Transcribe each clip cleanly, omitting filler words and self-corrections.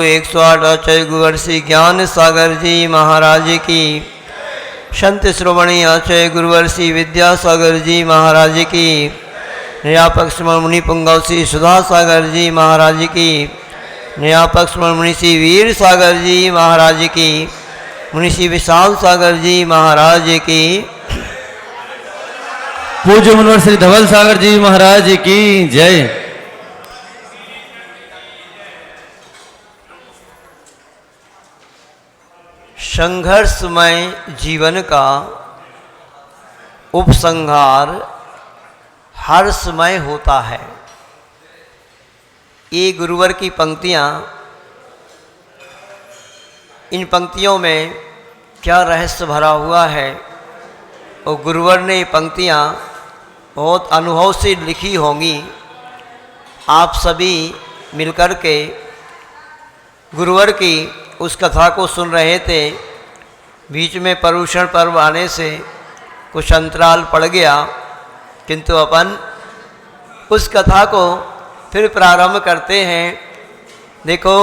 108 आचार्य गुरुवर्षी ज्ञान सागर जी महाराज की, संत श्रोमणी आचार्य गुरुवर्षी विद्यासागर जी महाराज की, न्यापक श्रमण मुनि पुंगव श्री सुधा सागर जी महाराज की, न्यापक श्रमण मुनि श्री वीर सागर जी महाराज की, मुनि श्री विशाल सागर जी महाराज की, पूज्य मुनिवर श्री धवल सागर जी महाराज की जय। संघर्षमय जीवन का उपसंहार हर समय होता है। ये गुरुवर की पंक्तियाँ, इन पंक्तियों में क्या रहस्य भरा हुआ है और गुरुवर ने ये पंक्तियाँ बहुत अनुभव से लिखी होंगी। आप सभी मिलकर के गुरुवर की उस कथा को सुन रहे थे। बीच में पर्युषण पर्व आने से कुछ अंतराल पड़ गया, किंतु अपन उस कथा को फिर प्रारंभ करते हैं। देखो,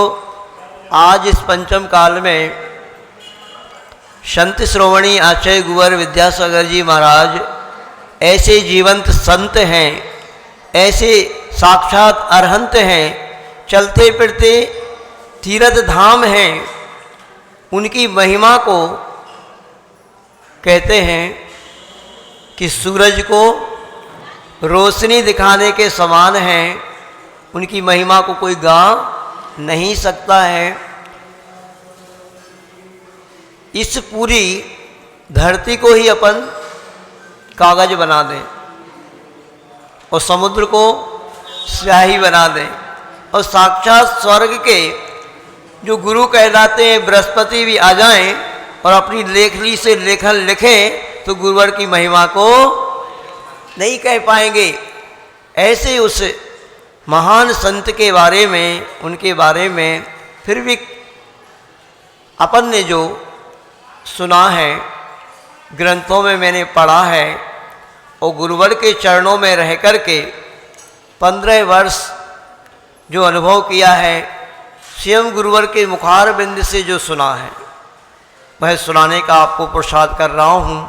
आज इस पंचम काल में संत श्रोमणी आचार्य गुरुवर विद्यासागर जी महाराज ऐसे जीवंत संत हैं, ऐसे साक्षात अरहंत हैं, चलते फिरते तीर्थ धाम हैं। उनकी महिमा को कहते हैं कि सूरज को रोशनी दिखाने के समान है। उनकी महिमा को कोई गा नहीं सकता है। इस पूरी धरती को ही अपन कागज बना दें और समुद्र को स्याही बना दें और साक्षात स्वर्ग के जो गुरु कहलाते हैं बृहस्पति भी आ जाएं और अपनी लेखनी से लेखन लिखें तो गुरुवर की महिमा को नहीं कह पाएंगे। ऐसे उस महान संत के बारे में, उनके बारे में फिर भी अपन ने जो सुना है, ग्रंथों में मैंने पढ़ा है और गुरुवर के चरणों में रह कर के 15 वर्ष जो अनुभव किया है, स्वयं गुरुवर के मुखार बिंद से जो सुना है, वह सुनाने का आपको प्रसाद कर रहा हूँ।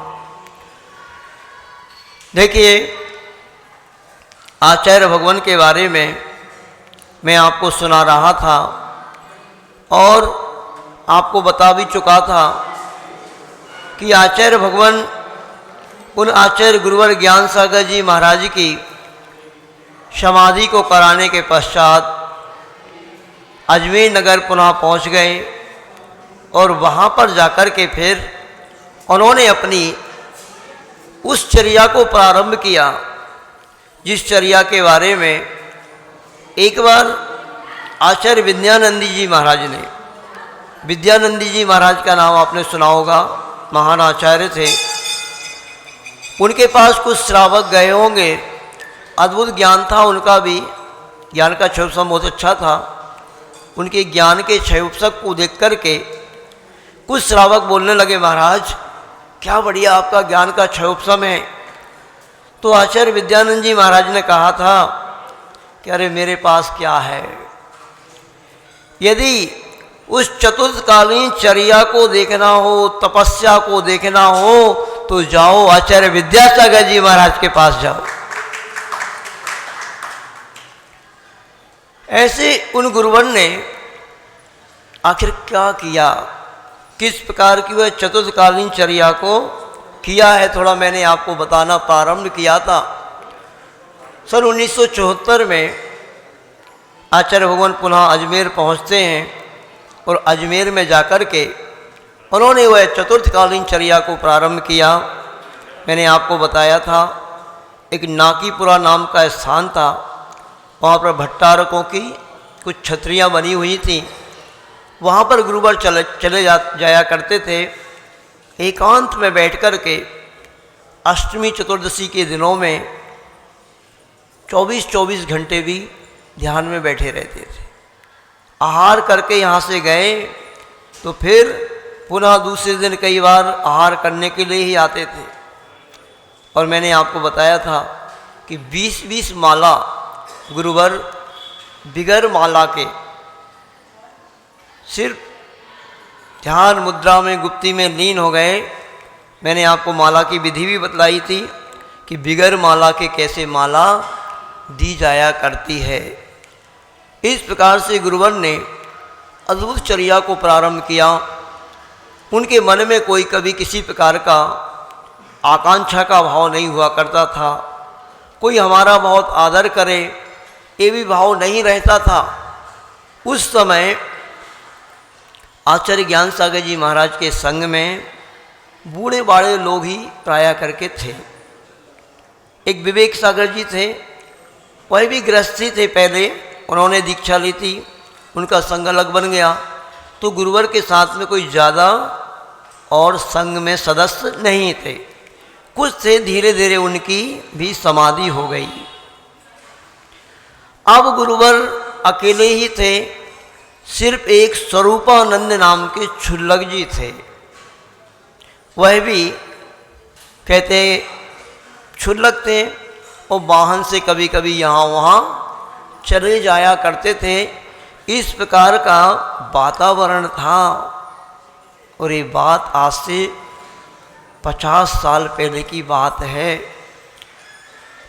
देखिए, आचार्य भगवान के बारे में मैं आपको सुना रहा था और आपको बता भी चुका था कि आचार्य भगवान उन आचार्य गुरुवर ज्ञान सागर जी महाराज की समाधि को कराने के पश्चात अजमेर नगर पुनः पहुंच गए और वहां पर जाकर के फिर उन्होंने अपनी उस चर्या को प्रारंभ किया जिस चर्या के बारे में एक बार आचार्य विद्यानंदी जी महाराज ने, विद्यानंदी जी महाराज का नाम आपने सुना होगा, महान आचार्य थे। उनके पास कुछ श्रावक गए होंगे, अद्भुत ज्ञान था उनका भी, ज्ञान का क्षयोपम बहुत अच्छा था। उनके ज्ञान के क्षयोपक को देख करके कुछ श्रावक बोलने लगे, महाराज क्या बढ़िया आपका ज्ञान का क्षयोपम है। तो आचार्य विद्यानंद जी महाराज ने कहा था कि अरे मेरे पास क्या है, यदि उस चतुर्थकालीन चर्या को देखना हो, तपस्या को देखना हो तो जाओ आचार्य विद्यासागर जी महाराज के पास जाओ। ऐसे उन गुरुवर ने आखिर क्या किया, किस प्रकार की वह चतुर्थकालीन चर्या को किया है, थोड़ा मैंने आपको बताना प्रारंभ किया था। सन 1974 में आचार्य भगवान पुनः अजमेर पहुंचते हैं और अजमेर में जाकर के उन्होंने वह चतुर्थकालीन चर्या को प्रारंभ किया। मैंने आपको बताया था एक नाकीपुरा नाम का स्थान था, वहाँ पर भट्टारकों की कुछ छतरियाँ बनी हुई थीं। वहाँ पर गुरुवर चले जाया करते थे। एकांत में बैठ कर के अष्टमी चतुर्दशी के दिनों में 24-24 घंटे भी ध्यान में बैठे रहते थे। आहार करके यहाँ से गए तो फिर पुनः दूसरे दिन कई बार आहार करने के लिए ही आते थे। और मैंने आपको बताया था कि 20-20 माला गुरुवर बिगर माला के सिर्फ ध्यान मुद्रा में गुप्ती में लीन हो गए। मैंने आपको माला की विधि भी बतलाई थी कि बिगर माला के कैसे माला दी जाया करती है। इस प्रकार से गुरुवर ने अद्भुत चर्या को प्रारंभ किया। उनके मन में कोई कभी किसी प्रकार का आकांक्षा का भाव नहीं हुआ करता था, कोई हमारा बहुत आदर करे ये भी भाव नहीं रहता था। उस समय आचार्य ज्ञान सागर जी महाराज के संग में बूढ़े बाड़े लोग ही प्राया करके थे। एक विवेक सागर जी थे, वह भी गृहस्थी थे, पहले उन्होंने दीक्षा ली थी, उनका संग अलग बन गया, तो गुरुवर के साथ में कोई ज़्यादा और संग में सदस्य नहीं थे। कुछ थे, धीरे धीरे उनकी भी समाधि हो गई। अब गुरुवर अकेले ही थे, सिर्फ एक स्वरूपानंद नाम के क्षुल्लक जी थे। वह भी कहते क्षुल्लक थे और वाहन से कभी कभी यहाँ वहाँ चले जाया करते थे। इस प्रकार का वातावरण था। और ये बात आज से 50 साल पहले की बात है।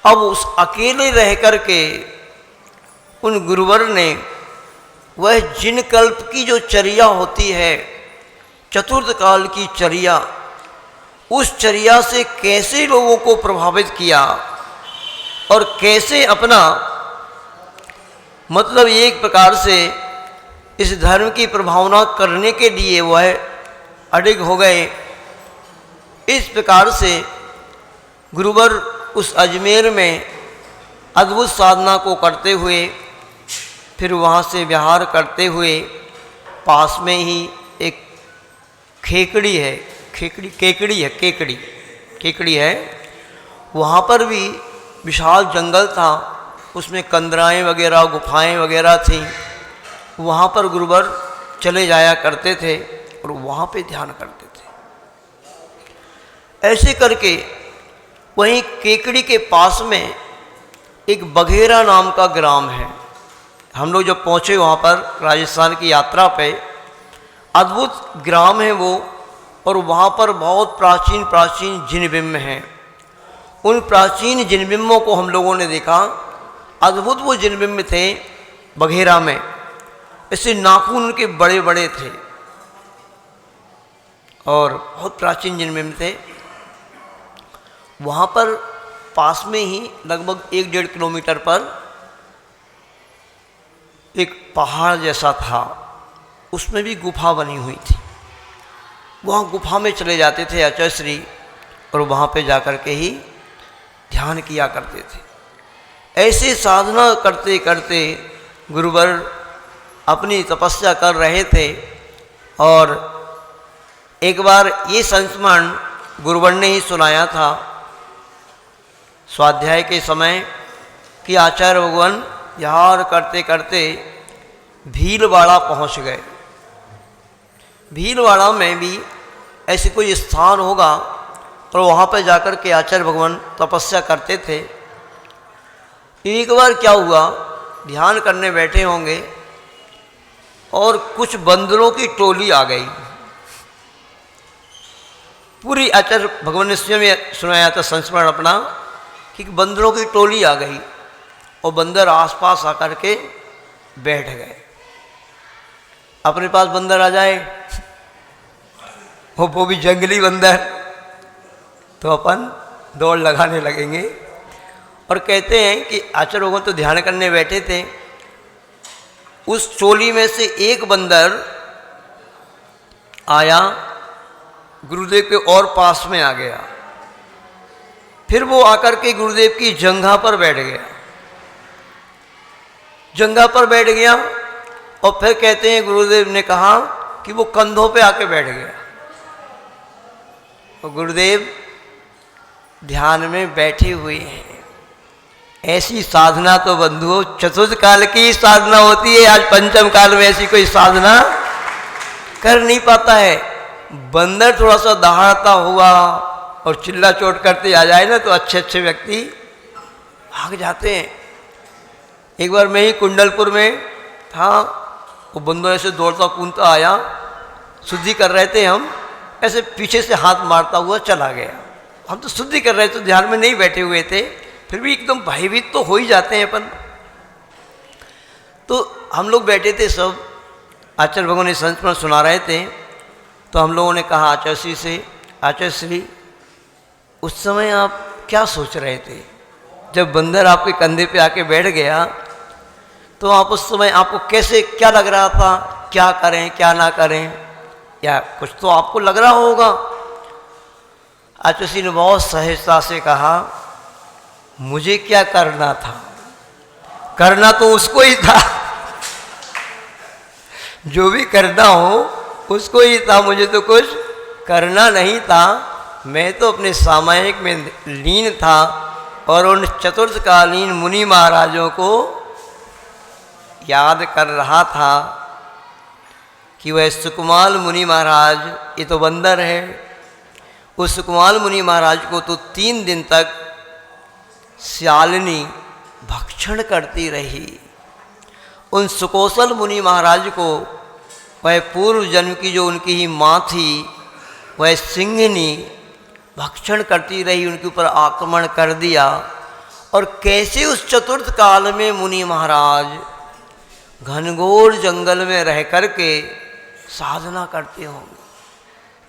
अब उस अकेले रह कर के उन गुरुवर ने वह जिन कल्प की जो चर्या होती है, चतुर्थ काल की चर्या, उस चर्या से कैसे लोगों को प्रभावित किया और कैसे अपना मतलब एक प्रकार से इस धर्म की प्रभावना करने के लिए वह अडिग हो गए। इस प्रकार से गुरुवर उस अजमेर में अद्भुत साधना को करते हुए, फिर वहाँ से विहार करते हुए पास में ही एक केकड़ी है, वहाँ पर भी विशाल जंगल था, उसमें कंदराएँ वगैरह गुफाएँ वगैरह थीं। वहाँ पर गुरुवर चले जाया करते थे और वहाँ पे ध्यान करते थे। ऐसे करके वहीं केकड़ी के पास में एक बघेरा नाम का ग्राम है। हम लोग जब पहुँचे वहाँ पर राजस्थान की यात्रा पे, अद्भुत ग्राम है वो, और वहाँ पर बहुत प्राचीन प्राचीन जिनबिंब हैं। उन प्राचीन जिनबिंबों को हम लोगों ने देखा। अद्भुत वो जिनबिंब थे बघेरा में, ऐसे नाखून उनके बड़े बड़े थे और बहुत प्राचीन जिनबिंब थे। वहाँ पर पास में ही लगभग 1-1.5 किलोमीटर पर एक पहाड़ जैसा था, उसमें भी गुफा बनी हुई थी। वहाँ गुफा में चले जाते थे आचार्य श्री और वहाँ पे जाकर के ही ध्यान किया करते थे। ऐसे साधना करते करते गुरुवर अपनी तपस्या कर रहे थे। और एक बार ये संस्मरण गुरुवर ने ही सुनाया था स्वाध्याय के समय कि आचार्य भगवान विहार करते करते भीलवाड़ा पहुंच गए। भीलवाड़ा में भी ऐसे कोई स्थान होगा और वहाँ पर जाकर के आचार्य भगवान तपस्या करते थे। एक बार क्या हुआ, ध्यान करने बैठे होंगे और कुछ बंदरों की टोली आ गई। पूरी आचार्य भगवान ने स्वयं सुनाया था संस्मरण अपना कि बंदरों की टोली आ गई और बंदर आसपास आकर के बैठ गए। अपने पास बंदर आ जाए, वो भी जंगली बंदर, तो अपन दौड़ लगाने लगेंगे। और कहते हैं कि आचार्य भगवान तो ध्यान करने बैठे थे, उस टोली में से एक बंदर आया, गुरुदेव के और पास में आ गया। फिर वो आकर के गुरुदेव की जंघा पर बैठ गया। जंघा पर बैठ गया और फिर कहते हैं गुरुदेव ने कहा कि वो कंधों पे आके बैठ गया। और गुरुदेव ध्यान में बैठे हुए हैं। ऐसी साधना तो बंधुओं चतुर्थ काल की साधना होती है। आज पंचम काल में ऐसी कोई साधना कर नहीं पाता है। बंदर थोड़ा सा दहाड़ता हुआ और चिल्ला चोट करते आ जाए ना तो अच्छे अच्छे व्यक्ति भाग जाते हैं। एक बार मैं ही कुंडलपुर में था, वो बंदर ऐसे दौड़ता कूदता आया, शुद्धि कर रहे थे हम, ऐसे पीछे से हाथ मारता हुआ चला गया। हम तो शुद्धि कर रहे थे, ध्यान में नहीं बैठे हुए थे, फिर भी एकदम भयभीत तो हो ही जाते हैं अपन। तो हम लोग बैठे थे सब, आचार्य भगवान ने संस्मरण सुना रहे थे। तो हम लोगों ने कहा आचार्य श्री से, आचार्य श्री उस समय आप क्या सोच रहे थे? जब बंदर आपके कंधे पे आके बैठ गया तो आप उस समय आपको कैसे क्या लग रहा था, क्या करें क्या ना करें, या कुछ तो आपको लग रहा होगा। आचार्य श्री ने बहुत सहजता से कहा, मुझे क्या करना था, करना तो उसको ही था, जो भी करना हो उसको ही था, मुझे तो कुछ करना नहीं था। मैं तो अपने सामायिक में लीन था और उन चतुर्थकालीन मुनि महाराजों को याद कर रहा था कि वह सुकुमाल मुनि महाराज, ये तो बंदर है, उस सुकुमाल मुनि महाराज को तो 3 दिन तक शालिनी भक्षण करती रही। उन सुकोसल मुनि महाराज को वह पूर्व जन्म की जो उनकी ही माँ थी, वह सिंहनी भक्षण करती रही, उनके ऊपर आक्रमण कर दिया। और कैसे उस चतुर्थ काल में मुनि महाराज घनघोर जंगल में रह कर के साधना करते होंगे,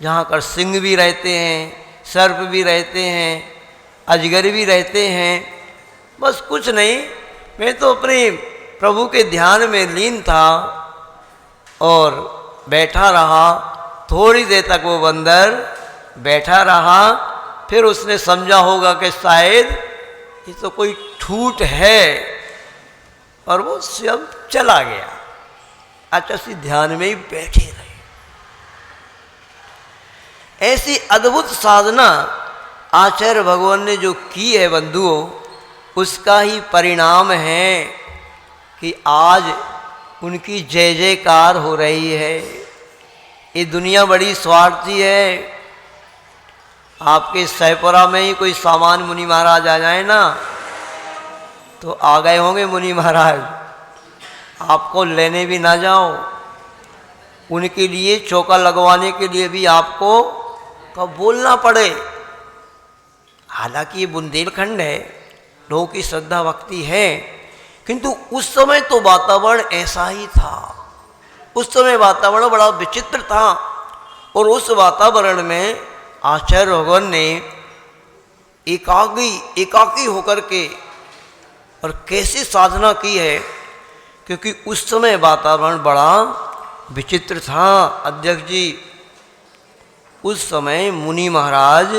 जहाँ कर सिंह भी रहते हैं, सर्प भी रहते हैं, अजगर भी रहते हैं। बस कुछ नहीं, मैं तो अपने प्रभु के ध्यान में लीन था और बैठा रहा। थोड़ी देर तक वो बंदर बैठा रहा, फिर उसने समझा होगा कि शायद ये तो कोई ठूठ है, और वो स्वयं चला गया। अच्छा सी ध्यान में ही बैठे रहे। ऐसी अद्भुत साधना आचार्य भगवान ने जो की है बंधुओं, उसका ही परिणाम है कि आज उनकी जय जयकार हो रही है। ये दुनिया बड़ी स्वार्थी है। आपके सहपुरा में ही कोई सामान मुनि महाराज आ जाए ना, तो आ गए होंगे मुनि महाराज, आपको लेने भी ना जाओ, उनके लिए चौका लगवाने के लिए भी आपको कब बोलना पड़े। हालांकि ये बुंदेलखंड है, लोगों की श्रद्धा भक्ति है, किंतु उस समय तो वातावरण ऐसा ही था। उस समय वातावरण बड़ा विचित्र था, और उस वातावरण में आचार्य भगवान ने एकाकी होकर के और कैसे साधना की है, क्योंकि उस समय वातावरण बड़ा विचित्र था। अध्यक्ष जी, उस समय मुनि महाराज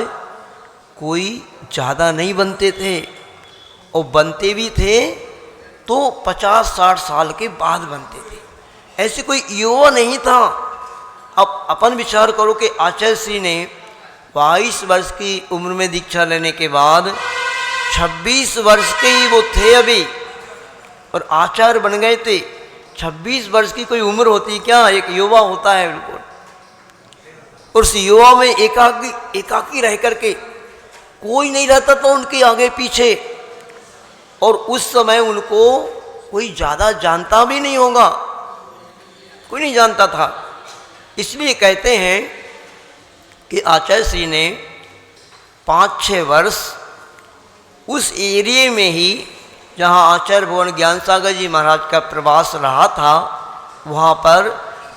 कोई ज़्यादा नहीं बनते थे, और बनते भी थे तो 50-60 साल के बाद बनते थे, ऐसे कोई युवा नहीं था। अब अपन विचार करो कि आचार्य श्री ने 22 वर्ष की उम्र में दीक्षा लेने के बाद 26 वर्ष के ही वो थे अभी, और आचार्य बन गए थे। 26 वर्ष की कोई उम्र होती क्या, एक युवा होता है बिल्कुल। और उस युवा में एकाकी रह करके कोई नहीं रहता था उनके आगे पीछे, और उस समय उनको कोई ज़्यादा जानता भी नहीं होगा, कोई नहीं जानता था। इसलिए कहते हैं कि आचार्य श्री ने 5-6 वर्ष उस एरिए में ही जहाँ आचार्य भगवान ज्ञान सागर जी महाराज का प्रवास रहा था, वहाँ पर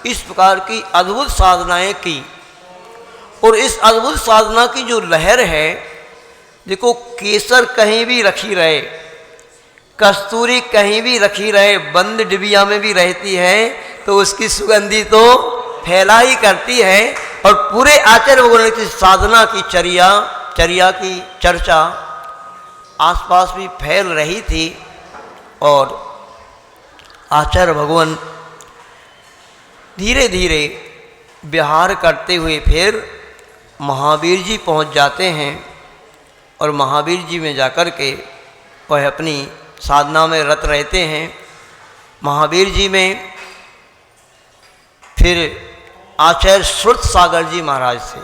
इस प्रकार की अद्भुत साधनाएं की। और इस अद्भुत साधना की जो लहर है, देखो केसर कहीं भी रखी रहे, कस्तूरी कहीं भी रखी रहे, बंद डिबिया में भी रहती है तो उसकी सुगंधी तो फैला ही करती है। और पूरे आचार्य भगवान की साधना की चर्या की चर्चा आसपास भी फैल रही थी। और आचार्य भगवान धीरे धीरे विहार करते हुए फिर महावीर जी पहुंच जाते हैं, और महावीर जी में जाकर के वह अपनी साधना में रत रहते हैं। महावीर जी में फिर आचार्य श्रुत सागर जी महाराज से,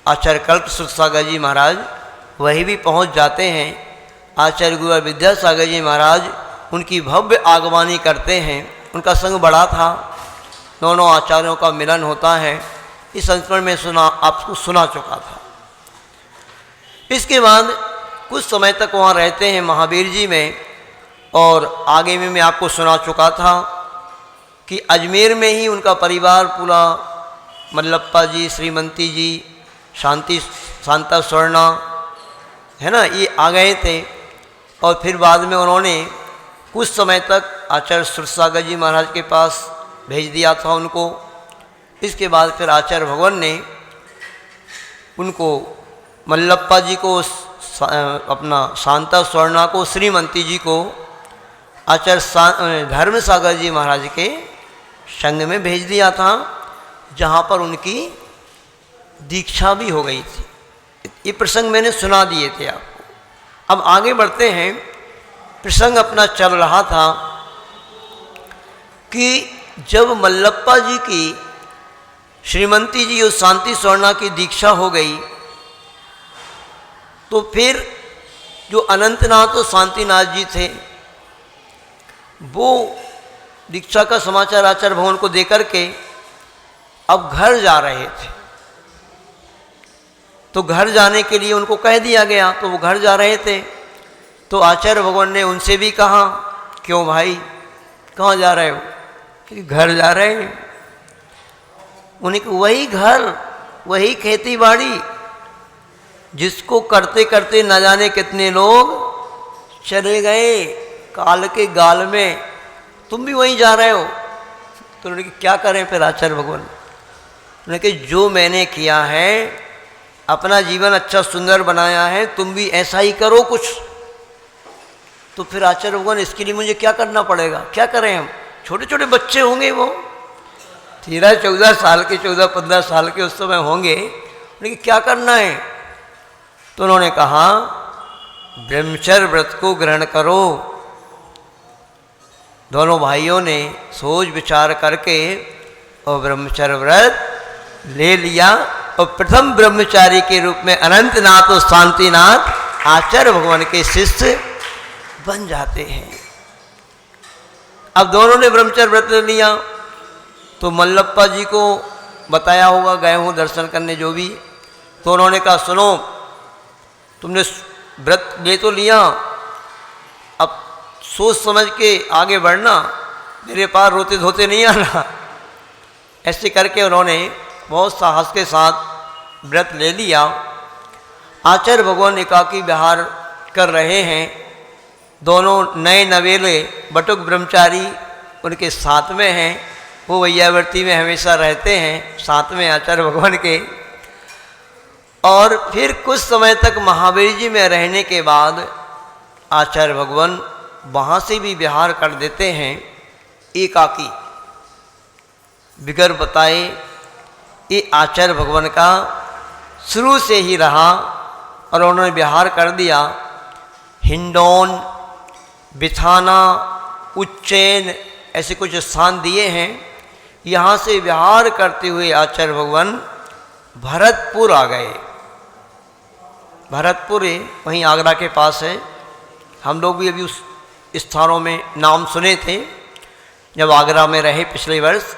आचार्य कल्प श्रुत सागर जी महाराज वही भी पहुंच जाते हैं। आचार्य गुरु विद्यासागर जी महाराज उनकी भव्य आगवानी करते हैं, उनका संग बड़ा था, दोनों आचार्यों का मिलन होता है, इस संस्मरण में आपको सुना चुका था। इसके बाद कुछ समय तक वहाँ रहते हैं महावीर जी में, और आगे में मैं आपको सुना चुका था कि अजमेर में ही उनका परिवार पूरा, मल्लप्पा जी, श्रीमंती जी, शांता स्वर्णा है ना, ये आ गए थे। और फिर बाद में उन्होंने कुछ समय तक आचार्य सुरसागर जी महाराज के पास भेज दिया था उनको। इसके बाद फिर आचार्य भगवान ने उनको, मल्लप्पा जी को, अपना शांता स्वर्णा को, श्रीमंती जी को आचार्य धर्म सागर जी महाराज के संग में भेज दिया था, जहाँ पर उनकी दीक्षा भी हो गई थी। ये प्रसंग मैंने सुना दिए थे आपको। अब आगे बढ़ते हैं। प्रसंग अपना चल रहा था कि जब मल्लप्पा जी की, श्रीमंती जी और शांति स्वर्णा की दीक्षा हो गई, तो फिर जो अनंतनाथ और शांतिनाथ जी थे, वो दीक्षा का समाचार आचार्य भगवान को देकर के अब घर जा रहे थे। तो घर जाने के लिए उनको कह दिया गया, तो वो घर जा रहे थे। तो आचार्य भगवान ने उनसे भी कहा, क्यों भाई, कहाँ जा रहे हो? कि घर जा रहे हैं। उन्हें वही घर, वही खेती बाड़ी जिसको करते करते न जाने कितने लोग चले गए काल के गाल में, तुम भी वहीं जा रहे हो। तो उन्होंने क्या करें फिर आचार्य भगवान? उन्होंने कहा जो मैंने किया है, अपना जीवन अच्छा सुंदर बनाया है, तुम भी ऐसा ही करो कुछ। तो फिर आचार्य भगवान, इसके लिए मुझे क्या करना पड़ेगा? क्या करें हम? छोटे छोटे बच्चे होंगे, वो 13-14 साल के, 14-15 साल के उस समय होंगे। उन्होंने क्या करना है? तो उन्होंने कहा ब्रह्मचर्य व्रत को ग्रहण करो। दोनों भाइयों ने सोच विचार करके और ब्रह्मचर्य व्रत ले लिया, और प्रथम ब्रह्मचारी के रूप में अनंतनाथ और शांतिनाथ आचार्य भगवान के शिष्य बन जाते हैं। अब दोनों ने ब्रह्मचर्य व्रत ले लिया। तो मल्लप्पा जी को बताया होगा, गए हों दर्शन करने जो भी, तो उन्होंने कहा सुनो, तुमने व्रत ले तो लिया, अब सोच समझ के आगे बढ़ना, मेरे पास रोते धोते नहीं आना। ऐसे करके उन्होंने बहुत साहस के साथ व्रत ले लिया। आचार्य भगवान एकाकी विहार कर रहे हैं। दोनों नए नवेले बटुक ब्रह्मचारी उनके साथ में हैं, वो वैयावर्ती में हमेशा रहते हैं साथ में आचार्य भगवान के। और फिर कुछ समय तक महावीर जी में रहने के बाद आचार्य भगवान वहाँ से भी विहार कर देते हैं एकाकी, बिगर बताए। ये आचार्य भगवान का शुरू से ही रहा, और उन्होंने विहार कर दिया। हिंडौन, बिथाना, उज्जैन, ऐसे कुछ स्थान दिए हैं। यहाँ से विहार करते हुए आचार्य भगवान भरतपुर आ गए। भरतपुर वहीं आगरा के पास है। हम लोग भी अभी उस स्थानों में नाम सुने थे जब आगरा में रहे पिछले वर्ष।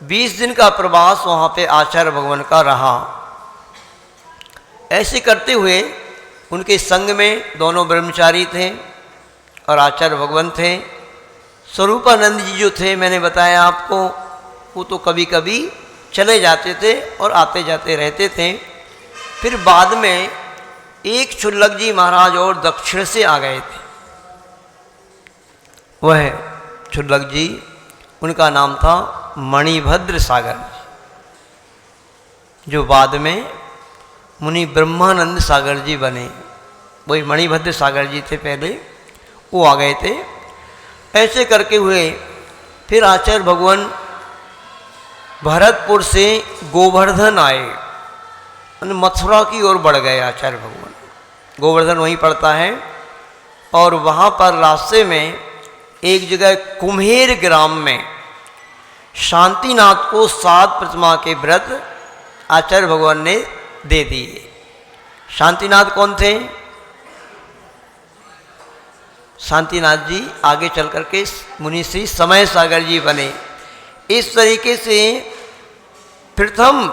20 दिन का प्रवास वहाँ पे आचार्य भगवान का रहा। ऐसे करते हुए उनके संग में दोनों ब्रह्मचारी थे और आचार्य भगवान थे। स्वरूपानंद जी जो थे, मैंने बताया आपको, वो तो कभी कभी चले जाते थे और आते जाते रहते थे। फिर बाद में एक क्षुल्लक जी महाराज और दक्षिण से आ गए थे। वह क्षुल्लक जी, उनका नाम था मणिभद्र सागर, जो बाद में मुनि ब्रह्मानंद सागर जी बने। वही मणिभद्र सागर जी थे पहले, वो आ गए थे। ऐसे करके हुए फिर आचार्य भगवान भरतपुर से गोवर्धन आए, मथुरा की ओर बढ़ गए आचार्य भगवान। गोवर्धन वहीं पड़ता है, और वहाँ पर रास्ते में एक जगह कुम्हेर ग्राम में शांतिनाथ को 7 प्रतिमा के व्रत आचार्य भगवान ने दे दिए। शांतिनाथ कौन थे? शांतिनाथ जी आगे चल करके मुनि श्री समय सागर जी बने। इस तरीके से प्रथम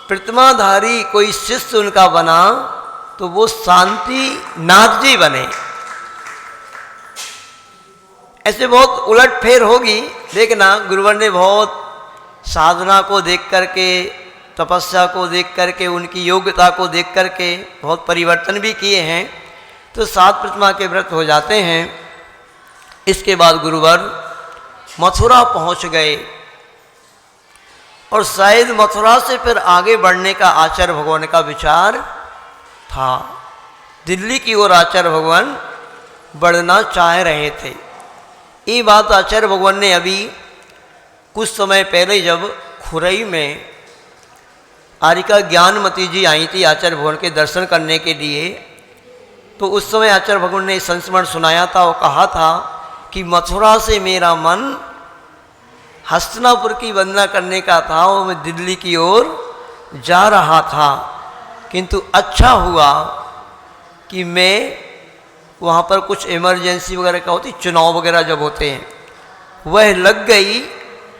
प्रतिमाधारी कोई शिष्य उनका बना तो वो शांतिनाथ जी बने। ऐसे बहुत उलट फेर होगी, देखना गुरुवर ने बहुत साधना को देख करके, तपस्या को देख करके, उनकी योग्यता को देख करके बहुत परिवर्तन भी किए हैं। तो 7 प्रतिमा के व्रत हो जाते हैं। इसके बाद गुरुवर मथुरा पहुंच गए और शायद मथुरा से फिर आगे बढ़ने का आचार्य भगवान का विचार था। दिल्ली की ओर आचार्य भगवान बढ़ना चाह रहे थे। ये बात आचार्य भगवान ने अभी कुछ समय पहले जब खुरई में आरिका ज्ञानमती जी आई थी आचार्य भगवान के दर्शन करने के लिए, तो उस समय आचार्य भगवान ने संस्मरण सुनाया था और कहा था कि मथुरा से मेरा मन हस्तिनापुर की वंदना करने का था और मैं दिल्ली की ओर जा रहा था, किंतु अच्छा हुआ कि मैं वहाँ पर कुछ इमरजेंसी वगैरह का होती, चुनाव वगैरह जब होते हैं, वह लग गई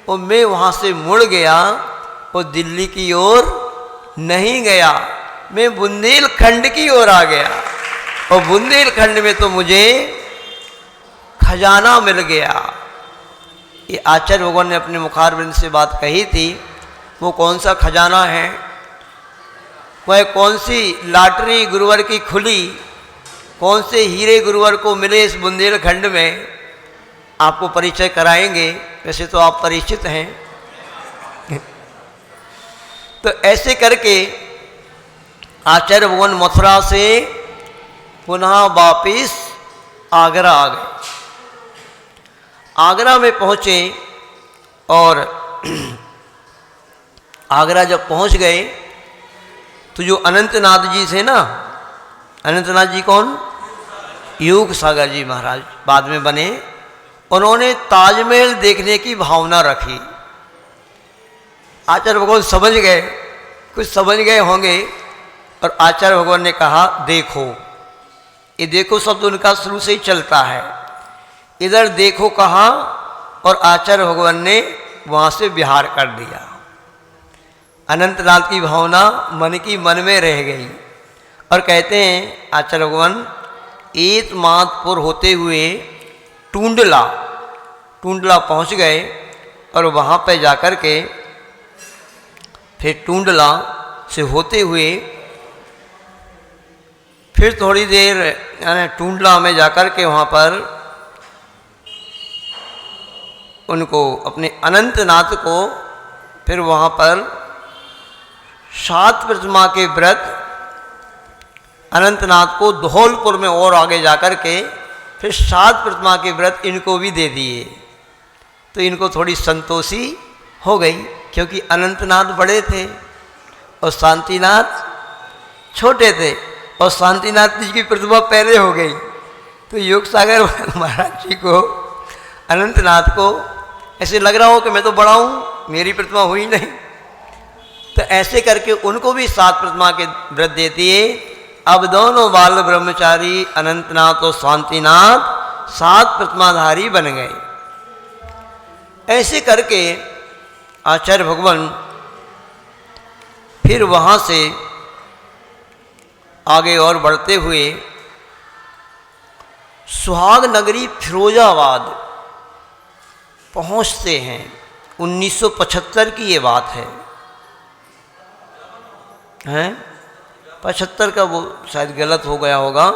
और मैं वहाँ से मुड़ गया और दिल्ली की ओर नहीं गया, मैं बुंदेलखंड की ओर आ गया और बुंदेलखंड में तो मुझे खजाना मिल गया। ये आचार्य भगवान ने अपने मुखारबिंद से बात कही थी। वो कौन सा खजाना है, वह कौन सी लॉटरी गुरुवर की खुली, कौन से हीरे गुरुवर को मिले इस बुंदेलखंड में, आपको परिचय कराएंगे। वैसे तो आप परिचित हैं। तो ऐसे करके आचार्य भगवान मथुरा से पुनः वापिस आगरा आ गए। आगरा में पहुँचे और आगरा जब पहुँच गए तो जो अनंतनाथ जी थे ना, अनंतनाथ जी कौन, योग सागर जी महाराज बाद में बने, उन्होंने ताजमहल देखने की भावना रखी। आचार्य भगवान समझ गए, कुछ समझ गए होंगे, और आचार्य भगवान ने कहा देखो। ये देखो शब्द उनका शुरू से ही चलता है। इधर देखो कहा और आचार्य भगवान ने वहाँ से विहार कर दिया। अनंतनाथ की भावना मन की मन में रह गई और कहते हैं आचार्य भगवान एतमादपुर होते हुए टूंडला पहुँच गए और वहाँ पे जाकर के फिर टूंडला से होते हुए फिर थोड़ी देर यानी टूंडला में जाकर के वहाँ पर उनको अपने अनंतनाथ को फिर वहाँ पर 7 प्रतिमा के व्रत अनंतनाथ को धौलपुर में और आगे जाकर के फिर 7 प्रतिमा के व्रत इनको भी दे दिए। तो इनको थोड़ी संतोषी हो गई, क्योंकि अनंतनाथ बड़े थे और शांतिनाथ छोटे थे और शांतिनाथ जी की प्रतिमा पहले हो गई। तो योग सागर महाराज जी को, अनंतनाथ को ऐसे लग रहा हो कि मैं तो बड़ा हूँ, मेरी प्रतिमा हुई नहीं। तो ऐसे करके उनको भी 7 प्रतिमा के व्रत दे दिए। अब दोनों बाल ब्रह्मचारी अनंतनाथ और शांतिनाथ 7 प्रतिमाधारी बन गए। ऐसे करके आचार्य भगवान फिर वहाँ से आगे और बढ़ते हुए सुहाग नगरी फिरोजाबाद पहुँचते हैं। 1975 की ये बात है, हैं 75 का वो शायद गलत हो गया होगा।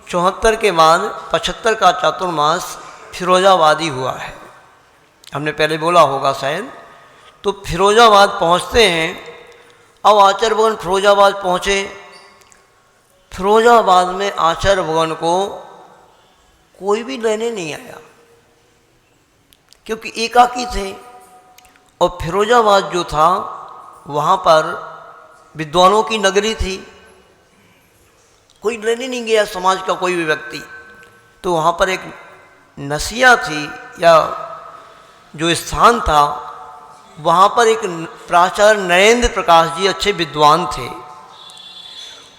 74 के बाद 75 का चातुर्मास फिरोजाबादी हुआ है, हमने पहले बोला होगा शायद। तो फिरोजाबाद पहुंचते हैं। अब आचार्य भगवान फिरोजाबाद पहुंचे। फिरोजाबाद में आचार्य भगवान को कोई भी लेने नहीं आया, क्योंकि एकाकी थे। और फिरोजाबाद जो था वहाँ पर विद्वानों की नगरी थी, कोई लेने नहीं गया समाज का कोई भी व्यक्ति। तो वहाँ पर एक नसिया थी या जो स्थान था, वहाँ पर एक प्राचार्य नरेंद्र प्रकाश जी अच्छे विद्वान थे।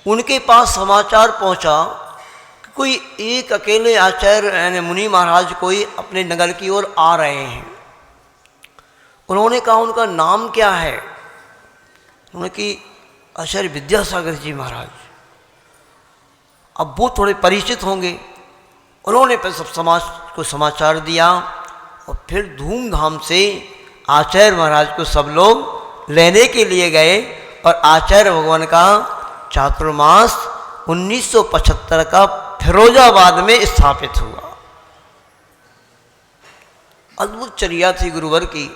उनके पास समाचार पहुँचा कोई एक अकेले आचार्य यानी मुनि महाराज कोई अपने नगर की ओर आ रहे हैं। उन्होंने कहा उनका नाम क्या है? उन्होंने कि आचार्य विद्यासागर जी महाराज। अब वो थोड़े परिचित होंगे। उन्होंने फिर सब समाज को समाचार दिया और फिर धूमधाम से आचार्य महाराज को सब लोग लेने के लिए गए और आचार्य भगवान का चातुर्मास 1975 का फिरोजाबाद में स्थापित हुआ। अद्भुत चर्या थी गुरुवर की।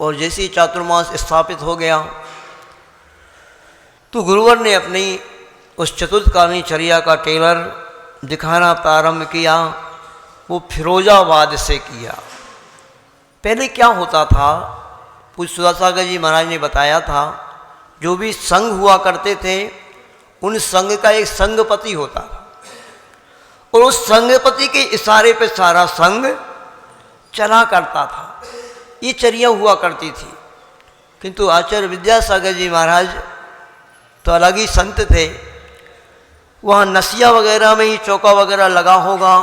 और जैसे ही चातुर्मास स्थापित हो गया तो गुरुवर ने अपनी उस चतुर्थकालीन चर्या का टेलर दिखाना प्रारंभ किया। वो फिरोजाबाद से किया। पहले क्या होता था, पूज्य सुधासागर जी महाराज ने बताया था, जो भी संघ हुआ करते थे उन संघ का एक संघपति होता था और उस संघपति के इशारे पे सारा संघ चला करता था। ये चर्या हुआ करती थी। किंतु आचार्य विद्यासागर जी महाराज तो अलग ही संत थे। वहाँ नसिया वगैरह में ही चौका वगैरह लगा होगा।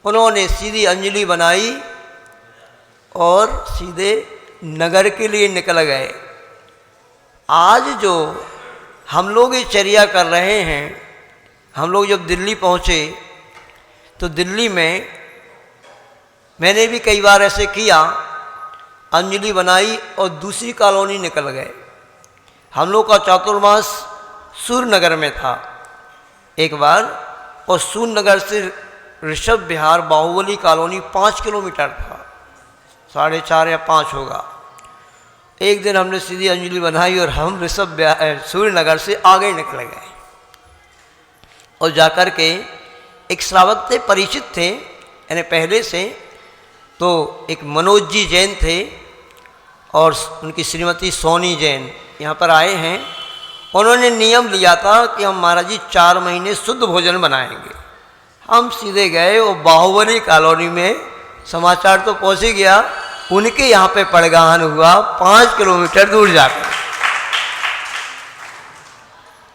उन्होंने सीधी अंजलि बनाई और सीधे नगर के लिए निकल गए। आज जो हम लोग ये चर्या कर रहे हैं, हम लोग जब दिल्ली पहुँचे तो दिल्ली में मैंने भी कई बार ऐसे किया, अंजलि बनाई और दूसरी कॉलोनी निकल गए। हम लोग का चातुर्मास सूर्यनगर में था एक बार, और सूर्यनगर से ऋषभ विहार बाहुबली कॉलोनी 5 किलोमीटर था, 4.5 या 5 होगा। एक दिन हमने सीधी अंजलि बनाई और हम सूर्यनगर से आगे निकल गए और जाकर के एक श्रावक थे, परिचित थे यानी पहले से, तो एक मनोज जी जैन थे और उनकी श्रीमती सोनी जैन यहाँ पर आए हैं। उन्होंने नियम लिया था कि हम महाराज जी 4 महीने शुद्ध भोजन बनाएंगे। हम सीधे गए और बाहुबली कॉलोनी में समाचार तो पहुँच ही गया, उनके यहाँ पे पड़गान हुआ 5 किलोमीटर दूर जाकर।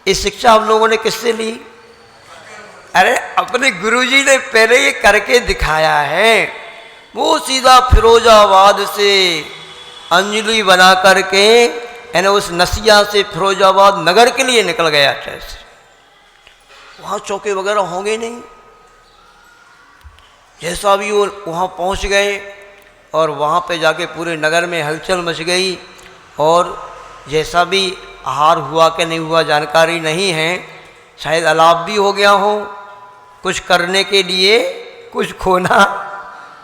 ये शिक्षा हम लोगों ने किससे ली? अरे अपने गुरुजी ने पहले ये करके दिखाया है। वो सीधा फिरोजाबाद से अंजलि बना करके यानी उस नसिया से फिरोजाबाद नगर के लिए निकल गया। कैसे वहाँ चौके वगैरह होंगे नहीं, जैसा भी वो वहाँ पहुँच गए और वहाँ पे जाके पूरे नगर में हलचल मच गई। और जैसा भी आहार हुआ कि नहीं हुआ जानकारी नहीं है, शायद अलाप भी हो गया हो। कुछ करने के लिए कुछ खोना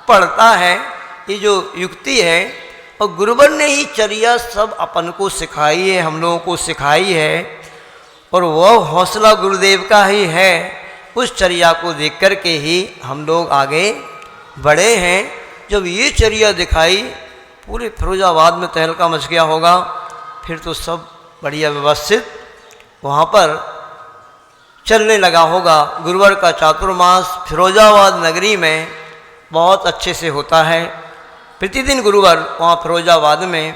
पड़ता है, ये जो युक्ति है। और गुरुवर ने ही चर्या सब अपन को सिखाई है, हम लोगों को सिखाई है, और वह हौसला गुरुदेव का ही है। उस चर्या को देख कर के ही हम लोग आगे बढ़े हैं। जब ये चर्या दिखाई पूरे फिरोजाबाद में तहलका मच गया होगा, फिर तो सब बढ़िया व्यवस्थित वहाँ पर चलने लगा होगा। गुरुवर का चातुर्मास फिरोजाबाद नगरी में बहुत अच्छे से होता है। प्रतिदिन गुरुवर वहाँ फिरोजाबाद में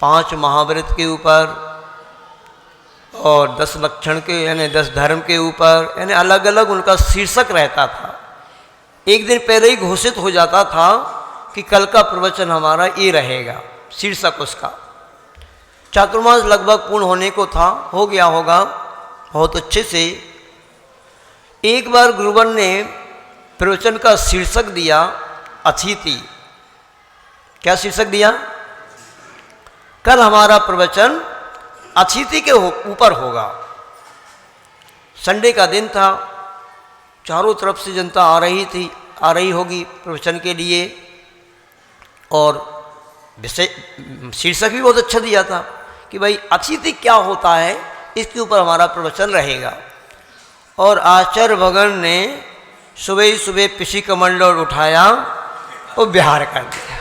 5 महाव्रत के ऊपर और 10 लक्षण के यानी 10 धर्म के ऊपर यानी अलग अलग उनका शीर्षक रहता था। एक दिन पहले ही घोषित हो जाता था कि कल का प्रवचन हमारा ये रहेगा, शीर्षक उसका। चातुर्मास लगभग पूर्ण होने को था, हो गया होगा बहुत अच्छे से। एक बार गुरुवर ने प्रवचन का शीर्षक दिया अतिथि। क्या शीर्षक दिया? कल हमारा प्रवचन अतिथि के ऊपर होगा। संडे का दिन था, चारों तरफ से जनता आ रही होगी प्रवचन के लिए। और विषय शीर्षक भी बहुत अच्छा दिया था कि भाई अतिथि क्या होता है, इसके ऊपर हमारा प्रवचन रहेगा। और आचार्य भगवान ने सुबह ही सुबह पिसी कमंडल उठाया और बिहार कर दिया।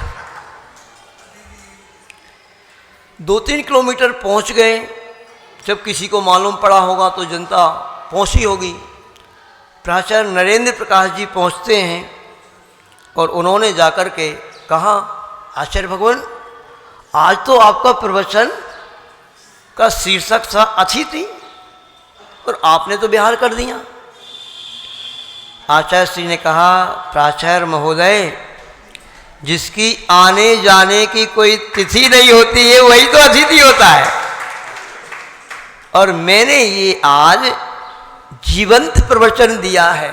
2-3 किलोमीटर पहुंच गए। जब किसी को मालूम पड़ा होगा तो जनता पहुंची होगी। प्राचार्य नरेंद्र प्रकाश जी पहुंचते हैं और उन्होंने जाकर के कहा, आचार्य भगवान आज तो आपका प्रवचन का शीर्षक था अतिथि और आपने तो विहार कर दिया। आचार्य श्री ने कहा, प्राचार्य महोदय, जिसकी आने जाने की कोई तिथि नहीं होती है वही तो अतिथि होता है, और मैंने ये आज जीवंत प्रवचन दिया है।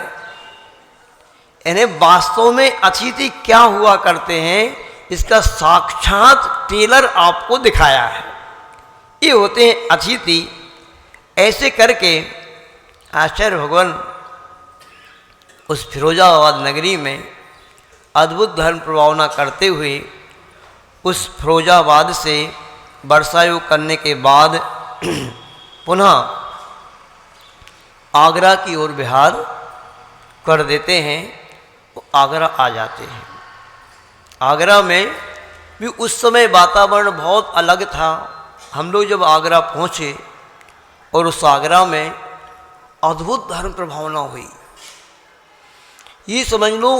यानी वास्तव में अतिथि क्या हुआ करते हैं इसका साक्षात टेलर आपको दिखाया है। ये होते हैं अतिथि। ऐसे करके आचार्य भगवान उस फिरोजाबाद नगरी में अद्भुत धर्म प्रभावना करते हुए उस फिरोजाबाद से वर्षायोग करने के बाद पुनः आगरा की ओर विहार कर देते हैं। वो आगरा आ जाते हैं। आगरा में भी उस समय वातावरण बहुत अलग था। हम लोग जब आगरा पहुँचे और उस आगरा में अद्भुत धर्म प्रभावना हुई। ये समझ लो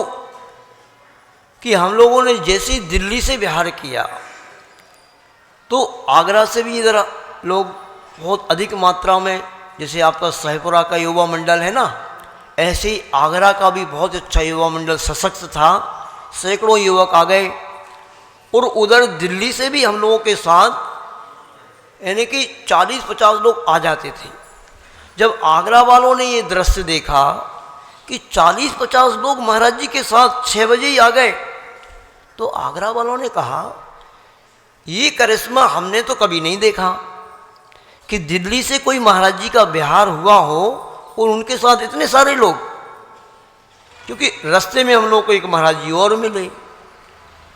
कि हम लोगों ने जैसे दिल्ली से विहार किया तो आगरा से भी इधर लोग बहुत अधिक मात्रा में, जैसे आपका सहपुरा का युवा मंडल है ना, ऐसे ही आगरा का भी बहुत अच्छा युवा मंडल सशक्त था। सैकड़ों युवक आ गए और उधर दिल्ली से भी हम लोगों के साथ यानी कि 40-50 लोग आ जाते थे। जब आगरा वालों ने ये दृश्य देखा कि 40-50 लोग महाराज जी के साथ 6 बजे ही आ गए, तो आगरा वालों ने कहा, ये करिश्मा हमने तो कभी नहीं देखा कि दिल्ली से कोई महाराज जी का विहार हुआ हो और उनके साथ इतने सारे लोग। क्योंकि रास्ते में हम लोग को एक महाराज जी और मिले,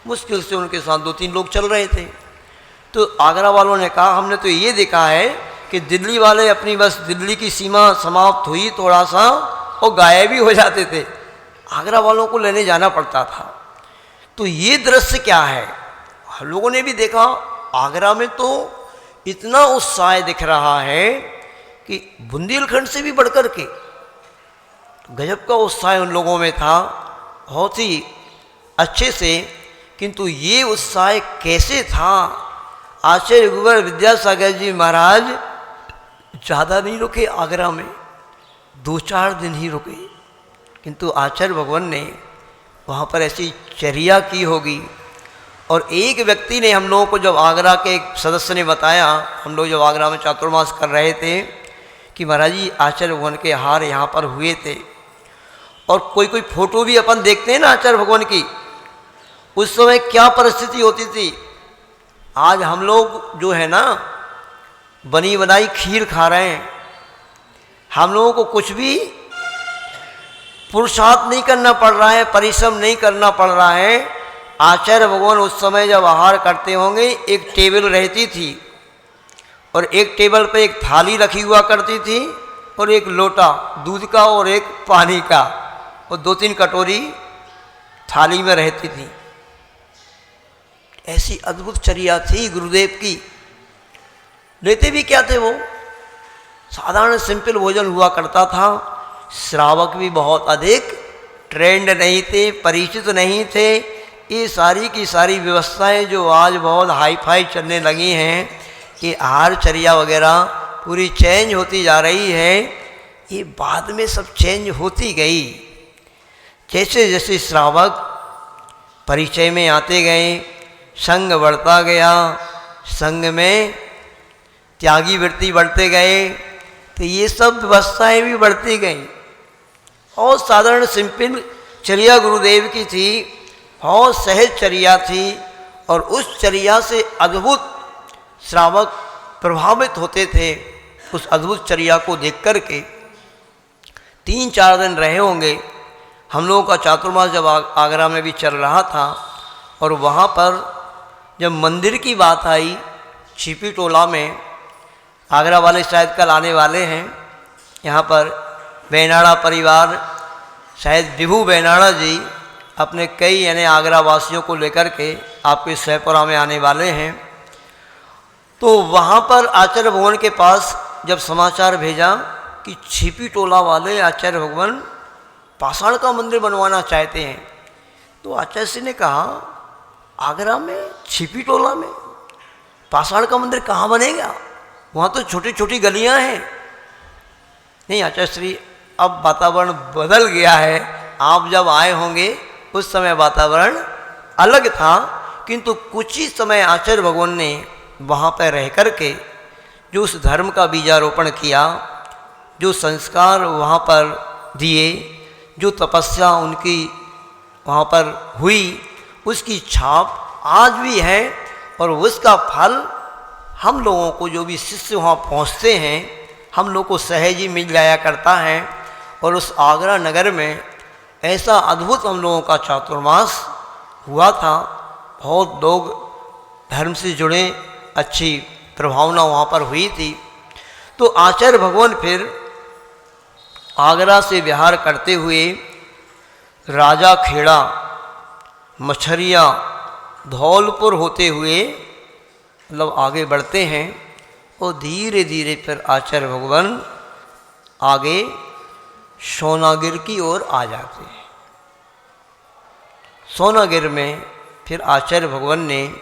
मुश्किल से उनके साथ 2-3 लोग चल रहे थे। तो आगरा वालों ने कहा, हमने तो ये देखा है कि दिल्ली वाले अपनी बस दिल्ली की सीमा समाप्त हुई थोड़ा सा और गायब भी हो जाते थे, आगरा वालों को लेने जाना पड़ता था। तो ये दृश्य क्या है, हम लोगों ने भी देखा। आगरा में तो इतना उत्साह दिख रहा है कि बुंदेलखंड से भी बढ़कर के गजब का उत्साह उन लोगों में था, बहुत ही अच्छे से। किंतु ये उत्साह कैसे था, आचार्य रघुवर विद्यासागर जी महाराज ज़्यादा नहीं रुके आगरा में, 2-4 दिन ही रुके। किंतु आचार्य भगवान ने वहाँ पर ऐसी चर्या की होगी। और एक व्यक्ति ने हम लोगों को, जब आगरा के एक सदस्य ने बताया, हम लोग जब आगरा में चातुर्मास कर रहे थे, कि महाराज जी आचार्य भगवान के हार यहाँ पर हुए थे। और कोई कोई फोटो भी अपन देखते हैं ना आचार्य भगवान की, उस समय क्या परिस्थिति होती थी। आज हम लोग जो है ना बनी बनाई खीर खा रहे हैं, हम लोगों को कुछ भी पुरुषार्थ नहीं करना पड़ रहा है, परिश्रम नहीं करना पड़ रहा है। आचार्य भगवान उस समय जब आहार करते होंगे, एक टेबल रहती थी और एक टेबल पे एक थाली रखी हुआ करती थी और एक लोटा दूध का और एक पानी का और 2-3 कटोरी थाली में रहती थी। ऐसी अद्भुत चर्या थी गुरुदेव की। लेते भी क्या थे वो, साधारण सिंपल भोजन हुआ करता था। श्रावक भी बहुत अधिक ट्रेंड नहीं थे, परिचित नहीं थे। ये सारी की सारी व्यवस्थाएं जो आज बहुत हाई फाई चलने लगी हैं, ये आहार चर्या वगैरह पूरी चेंज होती जा रही है। ये बाद में सब चेंज होती गई। जैसे जैसे श्रावक परिचय में आते गए, संग बढ़ता गया, संग में त्यागी वृत्ति बढ़ते गए, तो ये सब व्यवस्थाएं भी बढ़ती गईं। और साधारण सिंपल चर्या गुरुदेव की थी, बहुत सहज चर्या थी। और उस चर्या से अद्भुत श्रावक प्रभावित होते थे। उस अद्भुत चर्या को देख कर के 3-4 दिन रहे होंगे। हम लोगों का चातुर्मास जब आगरा में भी चल रहा था, और वहाँ पर जब मंदिर की बात आई, छिपी टोला में, आगरा वाले शायद कल आने वाले हैं, यहाँ पर बेनाड़ा परिवार, शायद विभू बेनाड़ा जी अपने कई यानी आगरा वासियों को लेकर के आपके सहपुरा में आने वाले हैं। तो वहाँ पर आचार्य भगवान के पास जब समाचार भेजा कि छिपी टोला वाले आचार्य भगवान पाषाण का मंदिर बनवाना चाहते हैं, तो आचार्य श्री ने कहा, आगरा में छिपी टोला में पाषाण का मंदिर कहाँ बनेगा, वहाँ तो छोटी छोटी गलियाँ हैं। नहीं आचार्य श्री अब वातावरण बदल गया है, आप जब आए होंगे उस समय वातावरण अलग था, किंतु कुछ ही समय आचार्य भगवान ने वहाँ पर रह कर के जो उस धर्म का बीजारोपण किया, जो संस्कार वहाँ पर दिए, जो तपस्या उनकी वहाँ पर हुई, उसकी छाप आज भी है और उसका फल हम लोगों को, जो भी शिष्य वहाँ पहुँचते हैं, हम लोग को सहज ही मिल जाया करता है। और उस आगरा नगर में ऐसा अद्भुत हम लोगों का चातुर्मास हुआ था, बहुत लोग धर्म से जुड़े, अच्छी प्रभावना वहाँ पर हुई थी। तो आचार्य भगवान फिर आगरा से विहार करते हुए राजा खेड़ा, मछरिया, धौलपुर होते हुए मतलब आगे बढ़ते हैं और धीरे धीरे फिर आचार्य भगवान आगे सोनागिर की ओर आ जाते हैं। सोनागिर में फिर आचार्य भगवान ने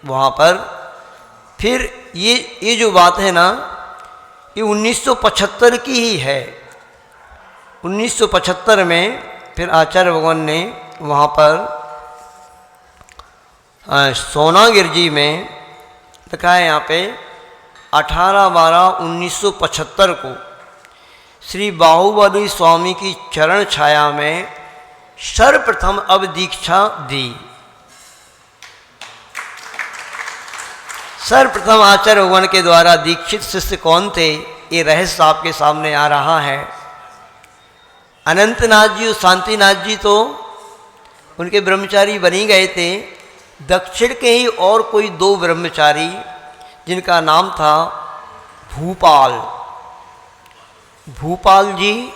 वहाँ पर फिर ये जो बात है ना, ये 1975 की ही है। 1975 में फिर आचार्य भगवान ने वहाँ पर सोनागिर जी में लिखा है यहाँ पे 18/12/1975 को श्री बाहुबली स्वामी की चरण छाया में सर्वप्रथम अब दीक्षा दी। सर्वप्रथम आचार्य भगवान के द्वारा दीक्षित शिष्य कौन थे, ये रहस्य आपके सामने आ रहा है। अनंतनाथ जी और शांतिनाथ जी तो उनके ब्रह्मचारी बनी गए थे। दक्षिण के ही और कोई 2 ब्रह्मचारी, जिनका नाम था भूपाल, भूपाल जी,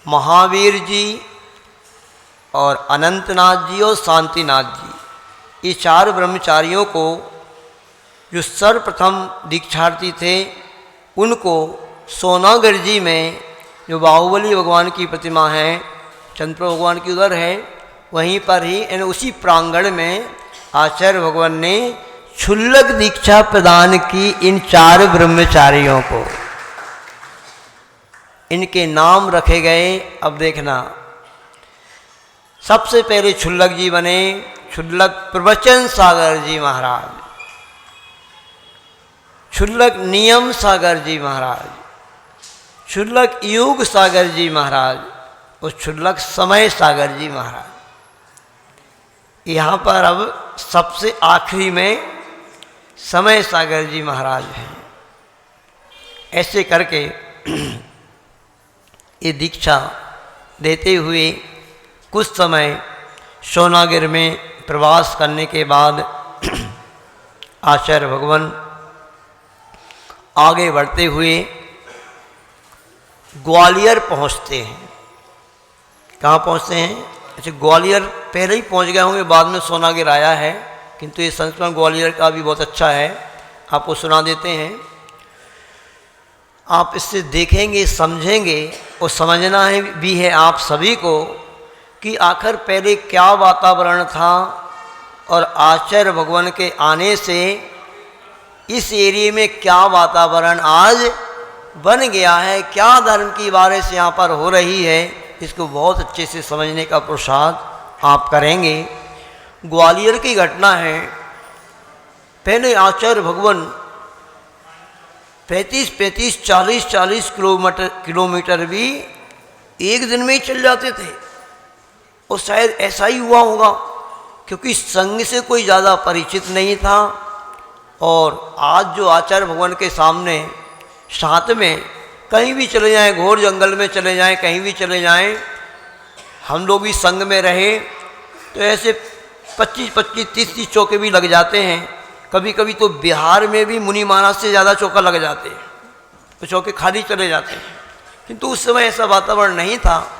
महावीर जी और अनंतनाथ जी और शांतिनाथ जी, ये 4 ब्रह्मचारियों को जो सर्वप्रथम दीक्षार्थी थे, उनको सोनागिर जी में जो बाहुबली भगवान की प्रतिमा है, चंद्र भगवान की उधर है, वहीं पर ही यानी उसी प्रांगण में आचार्य भगवान ने क्षुल्लक दीक्षा प्रदान की इन 4 ब्रह्मचारियों को। इनके नाम रखे गए। अब देखना, सबसे पहले क्षुल्लक जी बने क्षुल्लक प्रवचन सागर जी महाराज, क्षुल्लक नियम सागर जी महाराज, क्षुल्लक युग सागर जी महाराज और क्षुल्लक समय सागर जी महाराज। यहाँ पर अब सबसे आखिरी में समय सागर जी महाराज हैं। ऐसे करके ये दीक्षा देते हुए कुछ समय सोनागिर में प्रवास करने के बाद आचार्य भगवान आगे बढ़ते हुए ग्वालियर पहुँचते हैं। कहाँ पहुँचते हैं? अच्छा, ग्वालियर पहले ही पहुँच गए होंगे, बाद में सोनागिर आया है, किंतु ये संस्करण ग्वालियर का भी बहुत अच्छा है, आपको सुना देते हैं। आप इससे देखेंगे, समझेंगे और समझना है भी है आप सभी को कि आखिर पहले क्या वातावरण था और आचार्य भगवान के आने से इस एरिया में क्या वातावरण आज बन गया है, क्या धर्म की बारिश यहाँ पर हो रही है, इसको बहुत अच्छे से समझने का पुरुषार्थ आप करेंगे। ग्वालियर की घटना है। पहले आचार्य भगवान 35-35, 40-40 किलोमीटर भी एक दिन में ही चल जाते थे। और शायद ऐसा ही हुआ होगा क्योंकि संघ से कोई ज़्यादा परिचित नहीं था। और आज जो आचार्य भगवान के सामने साथ में कहीं भी चले जाएं, घोर जंगल में चले जाएं, कहीं भी चले जाएं, हम लोग भी संग में रहे तो ऐसे 25-25, 30-30 चौके भी लग जाते हैं। कभी कभी तो बिहार में भी मुनि महाराज से ज़्यादा चौका लग जाते हैं, तो चौके खाली चले जाते हैं। किंतु उस समय ऐसा वातावरण नहीं था।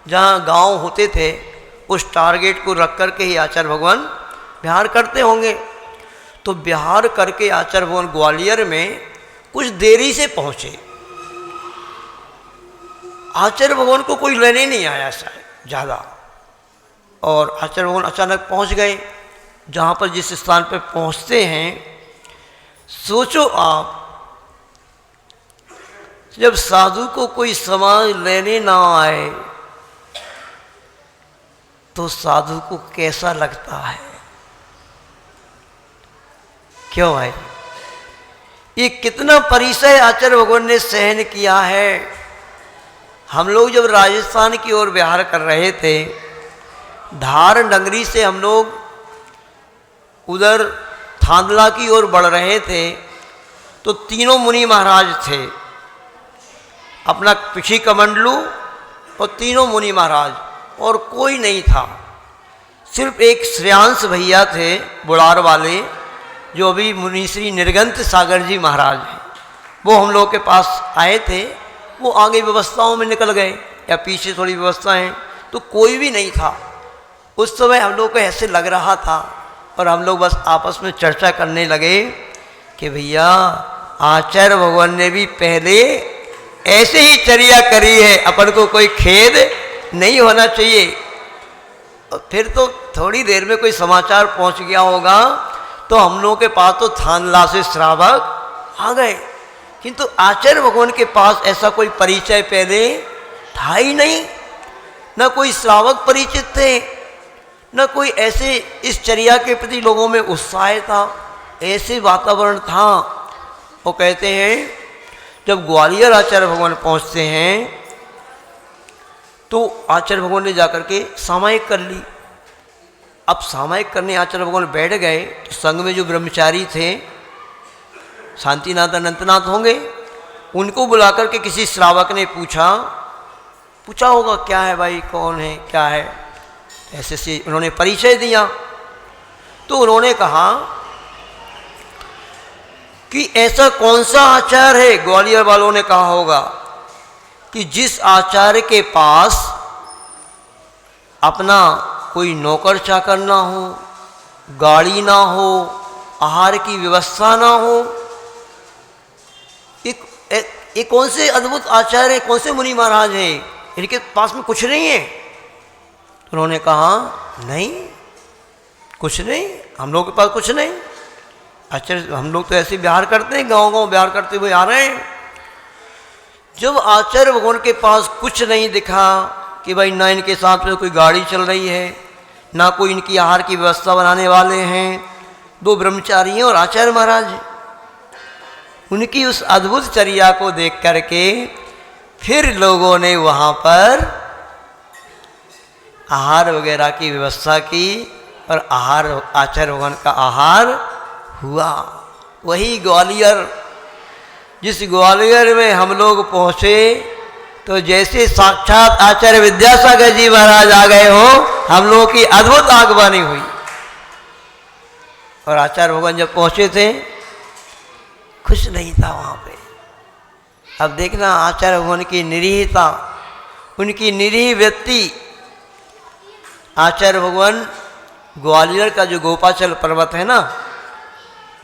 जहाँ गांव होते थे उस टारगेट को रख करके ही आचार्य भगवान बिहार करते होंगे। तो बिहार करके आचार्य भगवान ग्वालियर में कुछ देरी से पहुँचे। आचार्य भगवान को कोई लेने नहीं आया शायद ज़्यादा, और आचार्य भगवान अचानक पहुँच गए जहाँ पर जिस स्थान पर पहुँचते हैं। सोचो आप, जब साधु को कोई समाज लेने ना आए तो साधु को कैसा लगता है? क्यों भाई? ये कितना परिचय आचार्य भगवान ने सहन किया है। हम लोग जब राजस्थान की ओर विहार कर रहे थे, धार नगरी से हम लोग उधर थांदला की ओर बढ़ रहे थे, तो तीनों मुनि महाराज थे, अपना पिछी कमंडलू और तीनों मुनि महाराज, और कोई नहीं था। सिर्फ एक श्रेयांश भैया थे बुढ़ार वाले, जो अभी मुनि श्री निर्गंत सागर जी महाराज हैं, वो हम लोग के पास आए थे। वो आगे व्यवस्थाओं में निकल गए या पीछे थोड़ी व्यवस्थाएं, तो कोई भी नहीं था। उस समय हम लोग को ऐसे लग रहा था, और हम लोग बस आपस में चर्चा करने लगे कि भैया आचार्य भगवान ने भी पहले ऐसे ही चर्या करी है, अपन को कोई खेद नहीं होना चाहिए। और फिर तो थोड़ी देर में कोई समाचार पहुंच गया होगा, तो हम लोगों के पास तो थानला से श्रावक आ गए, किंतु आचार्य भगवान के पास ऐसा कोई परिचय पहले था ही नहीं। न कोई श्रावक परिचित थे, न कोई ऐसे इस चर्या के प्रति लोगों में उत्साह था, ऐसे वातावरण था। वो कहते हैं जब ग्वालियर आचार्य भगवान पहुंचते हैं, तो आचार्य भगवान ने जाकर के सामायिक कर ली। अब सामायिक करने आचार्य भगवान बैठ गए, तो संघ में जो ब्रह्मचारी थे, शांतिनाथ अनंतनाथ होंगे, उनको बुलाकर के किसी श्रावक ने पूछा होगा क्या है भाई, कौन है, क्या है, ऐसे से उन्होंने परिचय दिया। तो उन्होंने कहा कि ऐसा कौन सा आचार्य है, ग्वालियर वालों ने कहा होगा, कि जिस आचार्य के पास अपना कोई नौकर चाकर ना हो, गाड़ी ना हो, आहार की व्यवस्था ना हो। एक कौन से अद्भुत आचार्य हैं, कौन से मुनि महाराज हैं, इनके पास में कुछ नहीं है? तो उन्होंने कहा नहीं, कुछ नहीं, हम लोग के पास कुछ नहीं। आचार्य हम लोग तो ऐसे विहार करते हैं, गांव गांव विहार करते हुए आ रहे हैं। जब आचार्य भगवान के पास कुछ नहीं दिखा कि भाई ना इनके साथ में कोई गाड़ी चल रही है, ना कोई इनकी आहार की व्यवस्था बनाने वाले हैं, दो ब्रह्मचारी हैं और आचार्य महाराज, उनकी उस अद्भुत चर्या को देख करके फिर लोगों ने वहाँ पर आहार वगैरह की व्यवस्था की, और आहार आचार्य भगवान का आहार हुआ। वही ग्वालियर, जिस ग्वालियर में हम लोग पहुँचे, तो जैसे साक्षात आचार्य विद्यासागर जी महाराज आ गए हो, हम लोगों की अद्भुत आगवानी हुई। और आचार्य भगवान जब पहुँचे थे, कुछ नहीं था वहाँ पे। अब देखना आचार्य भगवान की निरीहता, उनकी निरीह व्यक्ति। आचार्य भगवान ग्वालियर का जो गोपाचल पर्वत है ना,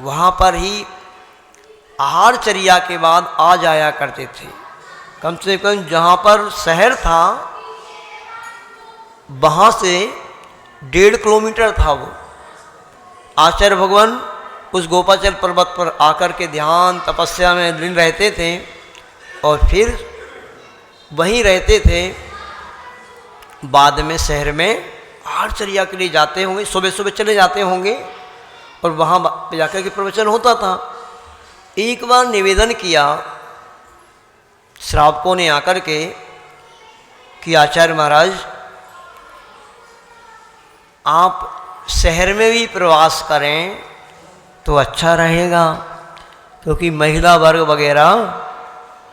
वहाँ पर ही आहार चर्या के बाद आ जाया करते थे। कम से कम जहाँ पर शहर था वहाँ से 1.5 किलोमीटर था वो। आचार्य भगवान उस गोपाचल पर्वत पर आकर के ध्यान तपस्या में लीन रहते थे, और फिर वहीं रहते थे। बाद में शहर में आहारचर्या के लिए जाते होंगे, सुबह सुबह चले जाते होंगे, और वहाँ जाकर के प्रवचन होता था। एक बार निवेदन किया श्रावकों ने आकर के कि आचार्य महाराज, आप शहर में भी प्रवास करें तो अच्छा रहेगा, क्योंकि महिला वर्ग वगैरह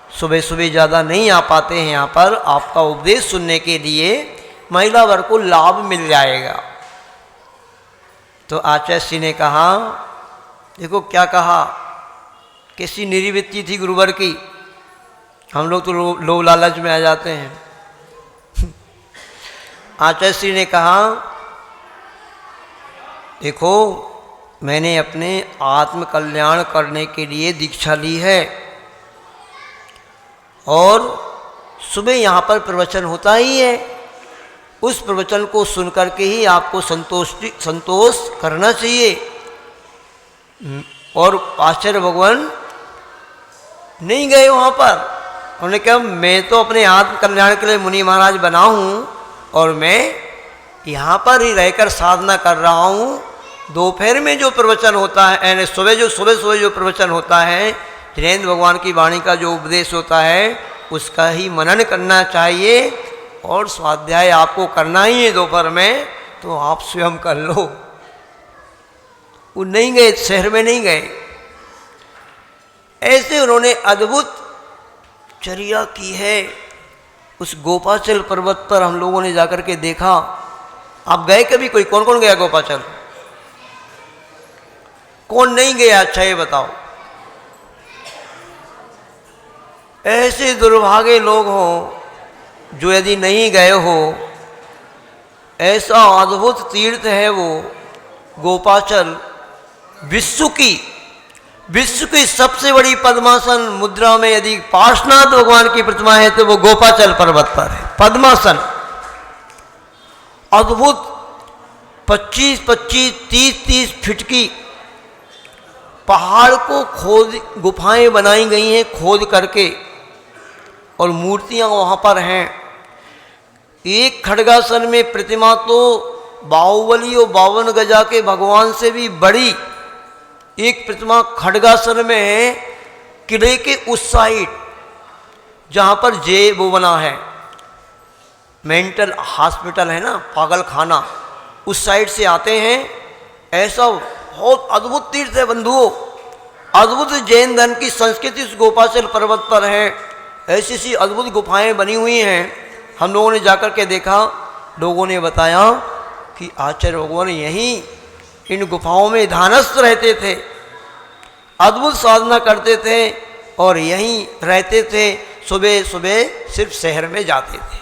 सुबह सुबह ज़्यादा नहीं आ पाते हैं यहाँ पर। आपका उपदेश सुनने के लिए महिला वर्ग को लाभ मिल जाएगा। तो आचार्य श्री ने कहा, देखो क्या कहा, कैसी निरीवृत्ति थी गुरुवर की। हम लोग तो लोभ लालच में आ जाते हैं। आचार्य श्री ने कहा, देखो मैंने अपने आत्म कल्याण करने के लिए दीक्षा ली है, और सुबह यहाँ पर प्रवचन होता ही है। उस प्रवचन को सुनकर के ही आपको संतोष करना चाहिए। और आचार्य भगवान नहीं गए वहाँ पर, उन्होंने कहा मैं तो अपने आत्म कल्याण के लिए मुनि महाराज बना हूँ और मैं यहाँ पर ही रहकर साधना कर रहा हूँ। दोपहर में जो प्रवचन होता है यानी सुबह जो प्रवचन होता है, जिनेंद्र भगवान की वाणी का जो उपदेश होता है उसका ही मनन करना चाहिए और स्वाध्याय आपको करना ही है दोपहर में, तो आप स्वयं कर लो। वो नहीं गए, शहर में नहीं गए। ऐसे उन्होंने अद्भुत चर्या की है। उस गोपाचल पर्वत पर हम लोगों ने जाकर के देखा। आप गए कभी? कोई कौन कौन गया गोपाचल? कौन नहीं गया? अच्छा ये बताओ। ऐसे दुर्भागे लोग हों जो यदि नहीं गए हो। ऐसा अद्भुत तीर्थ है वो गोपाचल। विश्व की सबसे बड़ी पद्मासन मुद्रा में यदि पार्श्वनाथ भगवान की प्रतिमा है तो वो गोपाचल पर्वत पर है। पद्मासन अद्भुत 25-25, 30-30 फीट की पहाड़ को खोद गुफाएं बनाई गई हैं खोद करके, और मूर्तियां वहां पर हैं। एक खड्गासन में प्रतिमा तो बाहुबली और 52 गजा के भगवान से भी बड़ी एक प्रतिमा खड्गासन में है। किले के उस साइड जहाँ पर वो बना है मेंटल हॉस्पिटल है ना, पागल खाना, उस साइड से आते हैं। ऐसा बहुत अद्भुत तीर्थ है बंधुओं। अद्भुत जैन धर्म की संस्कृति उस गोपाचल पर्वत पर है। ऐसी सी अद्भुत गुफाएं बनी हुई हैं। हम लोगों ने जाकर के देखा। लोगों ने बताया कि आचार्य भगवान यहीं इन गुफाओं में ध्यानस्थ रहते थे, अद्भुत साधना करते थे और यहीं रहते थे। सुबह सुबह सिर्फ शहर में जाते थे।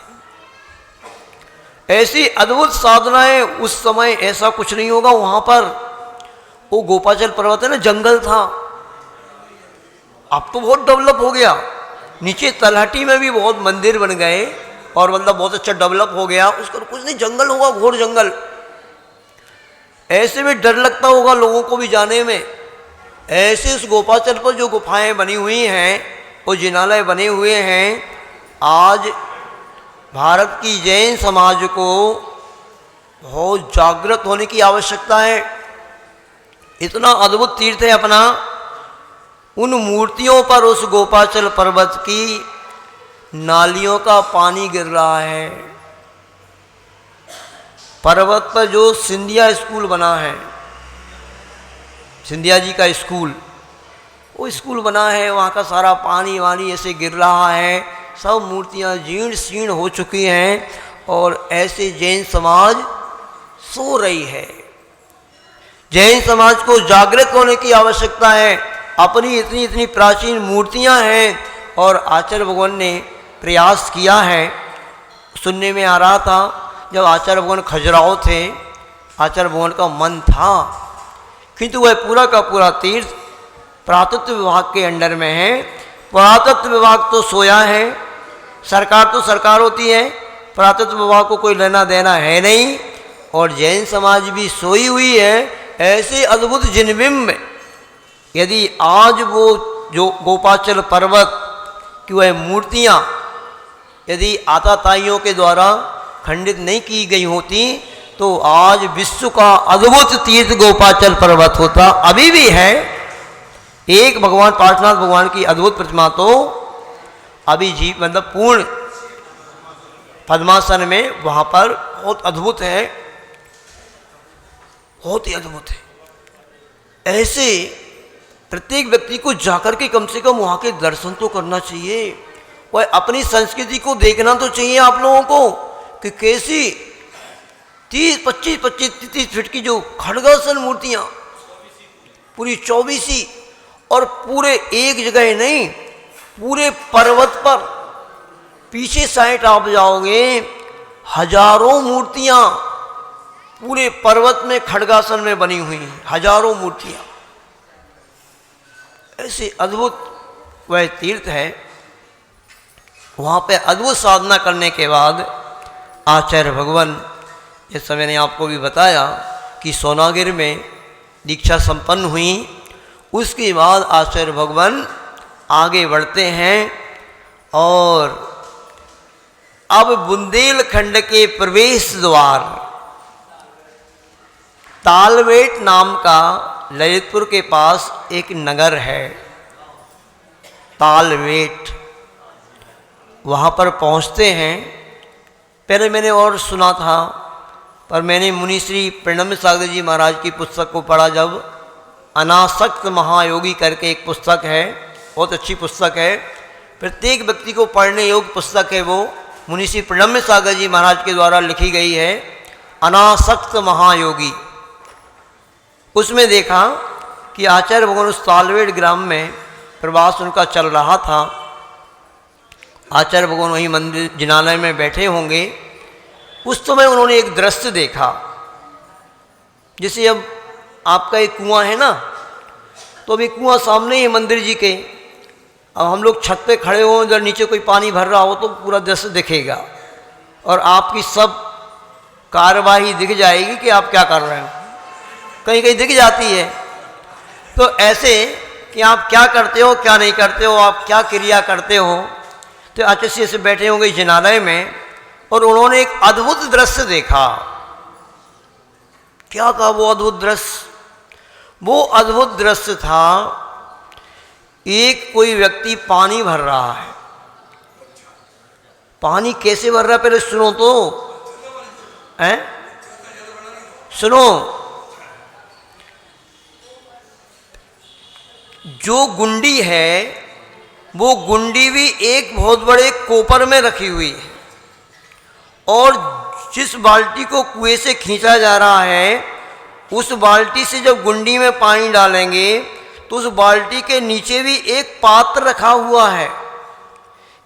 ऐसी अद्भुत साधनाएं उस समय ऐसा कुछ नहीं होगा वहां पर। वो गोपाचल पर्वत है ना, जंगल था। अब तो बहुत डेवलप हो गया। नीचे तलहटी में भी बहुत मंदिर बन गए और मतलब बहुत अच्छा डेवलप हो गया। उसका कुछ नहीं, जंगल होगा, घोर जंगल। ऐसे में डर लगता होगा लोगों को भी जाने में। ऐसे इस गोपाचल पर जो गुफाएं बनी हुई हैं, वो जिनालय बने हुए हैं, आज भारत की जैन समाज को बहुत जागृत होने की आवश्यकता है। इतना अद्भुत तीर्थ है अपना। उन मूर्तियों पर उस गोपाचल पर्वत की नालियों का पानी गिर रहा है। पर्वत पर जो सिंधिया स्कूल बना है, सिंधिया जी का स्कूल, वो स्कूल बना है, वहाँ का सारा पानी वानी ऐसे गिर रहा है। सब मूर्तियाँ जीर्ण शीर्ण हो चुकी हैं और ऐसे जैन समाज सो रही है। जैन समाज को जागृत होने की आवश्यकता है। अपनी इतनी इतनी प्राचीन मूर्तियाँ हैं और आचार्य भगवान ने प्रयास किया है। सुनने में आ रहा था जब आचार्य भगवान खजुराहो थे, आचार्य भगवान का मन था, किंतु वह पूरा का पूरा तीर्थ पुरातत्व विभाग के अंडर में है। पुरातत्व विभाग तो सोया है। सरकार तो सरकार होती है, पुरातत्व विभाग को कोई लेना देना है नहीं। और जैन समाज भी सोई हुई है। ऐसे अद्भुत जिनबिंब यदि आज वो जो गोपाचल पर्वत की वह मूर्तियाँ यदि आताताइयों के द्वारा खंडित नहीं की गई होती तो आज विश्व का अद्भुत तीर्थ गोपाचल पर्वत होता। अभी भी है। एक भगवान पार्श्वनाथ भगवान की अद्भुत प्रतिमा तो अभी मतलब पूर्ण पद्मासन में वहाँ पर बहुत अद्भुत है, बहुत ही अद्भुत है। ऐसे प्रत्येक व्यक्ति को जाकर के कम से कम वहाँ के दर्शन तो करना चाहिए। वह अपनी संस्कृति को देखना तो चाहिए आप लोगों को कि कैसी 30-25 फीट की जो खड्गासन मूर्तियाँ पूरी 24 और पूरे एक जगह नहीं, पूरे पर्वत पर पीछे साइड आप जाओगे, हजारों मूर्तियाँ पूरे पर्वत में खड्गासन में बनी हुई हैं। हजारों मूर्तियाँ। ऐसे अद्भुत वह तीर्थ है। वहाँ पे अद्भुत साधना करने के बाद आचार्य भगवान, जैसा मैंने आपको भी बताया कि सोनागिर में दीक्षा संपन्न हुई। उसके बाद आचार्य भगवान आगे बढ़ते हैं और अब बुंदेलखंड के प्रवेश द्वार तालवेट नाम का ललितपुर के पास एक नगर है तालवेट, वहाँ पर पहुँचते हैं। पहले मैंने और सुना था, पर मैंने मुनि श्री प्रणम्य सागर जी महाराज की पुस्तक को पढ़ा जब, अनासक्त महायोगी करके एक पुस्तक है, बहुत अच्छी पुस्तक है, प्रत्येक व्यक्ति को पढ़ने योग्य पुस्तक है वो, मुनि श्री प्रणम्य सागर जी महाराज के द्वारा लिखी गई है, अनासक्त महायोगी। उसमें देखा कि आचार्य भगवान उस तालवेट ग्राम में प्रवास उनका चल रहा था। आचार्य भगवान वहीं मंदिर जिनालय में बैठे होंगे। उस समय उन्होंने एक दृश्य देखा, जैसे अब आपका एक कुआं है ना, तो अभी कुआं सामने ही मंदिर जी के, अब हम लोग छत पे खड़े हों, इधर नीचे कोई पानी भर रहा हो तो पूरा दृश्य दिखेगा और आपकी सब कार्यवाही दिख जाएगी कि आप क्या कर रहे हो, कहीं कहीं दिख जाती है। तो ऐसे कि आप क्या करते हो क्या नहीं करते हो, आप क्या क्रिया करते हो। तो आचार्य से बैठे होंगे जिनालय में और उन्होंने एक अद्भुत दृश्य देखा। क्या था वो अद्भुत दृश्य? वो अद्भुत दृश्य था, एक कोई व्यक्ति पानी भर रहा है। पानी कैसे भर रहा है पहले सुनो तो, हैं? सुनो, जो गुंडी है वो गुंडी भी एक बहुत बड़े कोपर में रखी हुई है और जिस बाल्टी को कुएं से खींचा जा रहा है उस बाल्टी से जब गुंडी में पानी डालेंगे तो उस बाल्टी के नीचे भी एक पात्र रखा हुआ है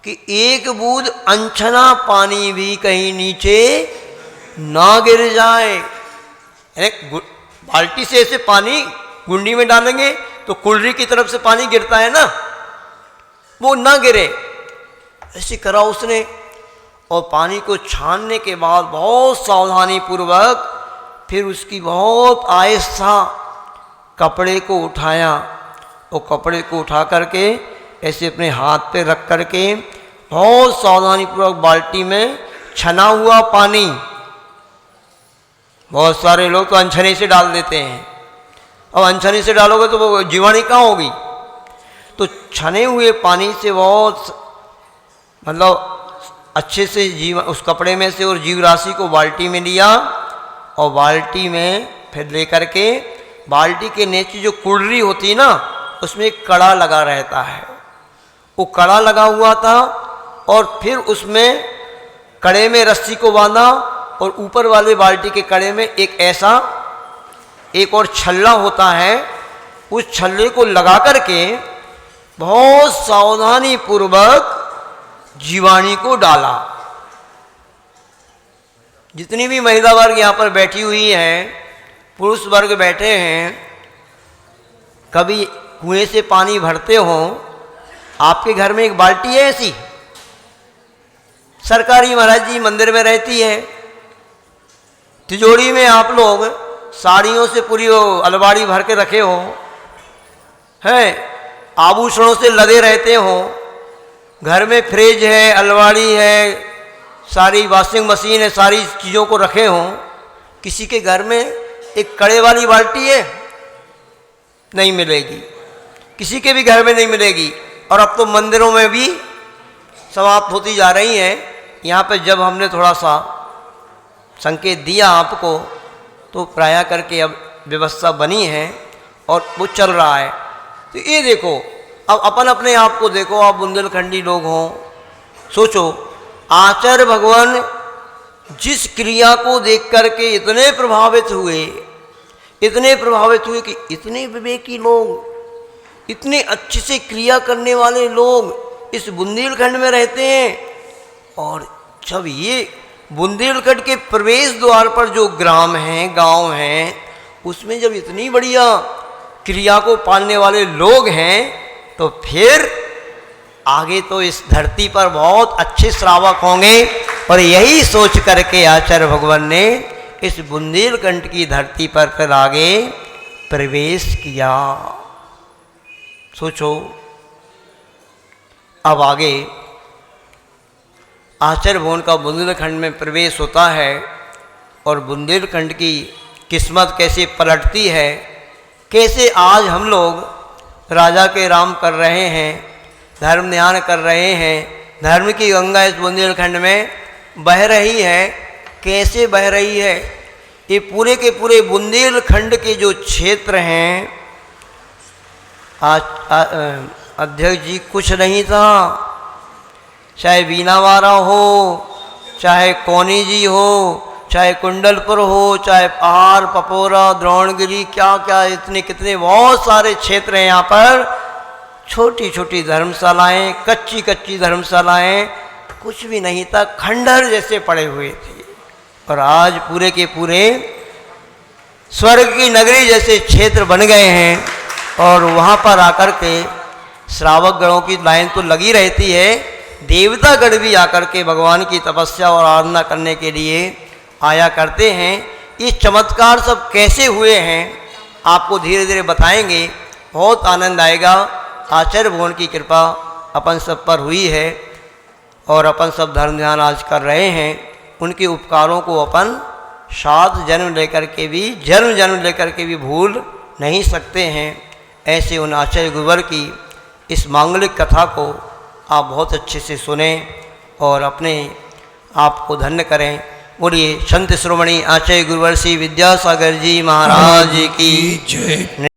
कि एक बूंद अनछना पानी भी कहीं नीचे ना गिर जाए। बाल्टी से ऐसे पानी गुंडी में डालेंगे तो कुल्हड़ी की तरफ से पानी गिरता है ना, वो ना गिरे, ऐसे करा उसने। और पानी को छानने के बाद बहुत सावधानी पूर्वक फिर उसकी बहुत आहिस्ता कपड़े को उठाया और कपड़े को उठा करके ऐसे अपने हाथ पे रख करके बहुत सावधानी पूर्वक बाल्टी में छना हुआ पानी, बहुत सारे लोग तो अनछनी से डाल देते हैं, अब अनछनी से डालोगे तो वो जीवाणी कहाँ होगी। तो छने हुए पानी से बहुत मतलब अच्छे से जीव उस कपड़े में से और जीव राशि को बाल्टी में लिया और बाल्टी में फिर ले करके बाल्टी के नीचे जो कुल्हड़ी होती है ना उसमें एक कड़ा लगा रहता है, वो कड़ा लगा हुआ था और फिर उसमें कड़े में रस्सी को बांधा और ऊपर वाले बाल्टी के कड़े में एक ऐसा एक और छल्ला होता है, उस छल्ले को लगा करके बहुत सावधानी पूर्वक जीवाणी को डाला। जितनी भी महिला वर्ग यहाँ पर बैठी हुई है, पुरुष वर्ग बैठे हैं, कभी कुएं से पानी भरते हो, आपके घर में एक बाल्टी है ऐसी, सरकारी महाराज जी मंदिर में रहती है, तिजोरी में आप लोग साड़ियों से पूरी अलमारी भर के रखे हो, हैं आभूषणों से लदे रहते हो, घर में फ्रिज है, अलमारी है, सारी वॉशिंग मशीन है, सारी चीज़ों को रखे हो। किसी के घर में एक कड़े वाली बाल्टी है, नहीं मिलेगी, किसी के भी घर में नहीं मिलेगी। और अब तो मंदिरों में भी समाप्त होती जा रही हैं। यहाँ पे जब हमने थोड़ा सा संकेत दिया आपको तो प्राय करके अब व्यवस्था बनी है और वो चल रहा है। तो ये देखो, अब अपन अपने आप को देखो, आप बुंदेलखंडी लोग हों, सोचो आचार्य भगवान जिस क्रिया को देख करके इतने प्रभावित हुए कि इतने विवेकी लोग, इतने अच्छे से क्रिया करने वाले लोग इस बुंदेलखंड में रहते हैं। और जब ये बुंदेलखंड के प्रवेश द्वार पर जो ग्राम हैं, गांव हैं, उसमें जब इतनी बढ़िया क्रिया को पालने वाले लोग हैं तो फिर आगे तो इस धरती पर बहुत अच्छे श्रावक होंगे। और यही सोच करके आचार्य भगवान ने इस बुंदेलखंड की धरती पर फिर आगे प्रवेश किया। सोचो, अब आगे आचार्य भवन का बुंदेलखंड में प्रवेश होता है और बुंदेलखंड की किस्मत कैसे पलटती है, कैसे आज हम लोग राजा के राम कर रहे हैं, धर्म ध्यान कर रहे हैं, धर्म की गंगा इस बुंदेलखंड में बह रही है। कैसे बह रही है? ये पूरे के पूरे बुंदेलखंड के जो क्षेत्र हैं, अध्यक्ष जी कुछ नहीं था, चाहे बीनावारा हो, चाहे कौनी जी हो, चाहे कुंडलपुर हो, चाहे पहाड़ पपोरा द्रोणगिरी, क्या क्या इतने कितने बहुत सारे क्षेत्र हैं। यहाँ पर छोटी छोटी धर्मशालाएँ, कच्ची कच्ची धर्मशालाएँ, कुछ भी नहीं था, खंडहर जैसे पड़े हुए थे। और आज पूरे के पूरे स्वर्ग की नगरी जैसे क्षेत्र बन गए हैं। और वहाँ पर आकर के श्रावक गणों की लाइन तो लगी रहती है, देवतागण भी आकर के भगवान की तपस्या और आराधना करने के लिए आया करते हैं। ये चमत्कार सब कैसे हुए हैं आपको धीरे धीरे बताएंगे, बहुत आनंद आएगा। आचार्य भवन की कृपा अपन सब पर हुई है और अपन सब धर्म ध्यान आज कर रहे हैं। उनके उपकारों को अपन 7 जन्म लेकर के भी, जन्म जन्म लेकर के भी भूल नहीं सकते हैं। ऐसे उन आचार्य गुरुवर की इस मांगलिक कथा को आप बहुत अच्छे से सुने और अपने आप को धन्य करें। बोलिए संत श्रोमणी आचार्य गुरुवर श्री विद्यासागर जी महाराज की जय।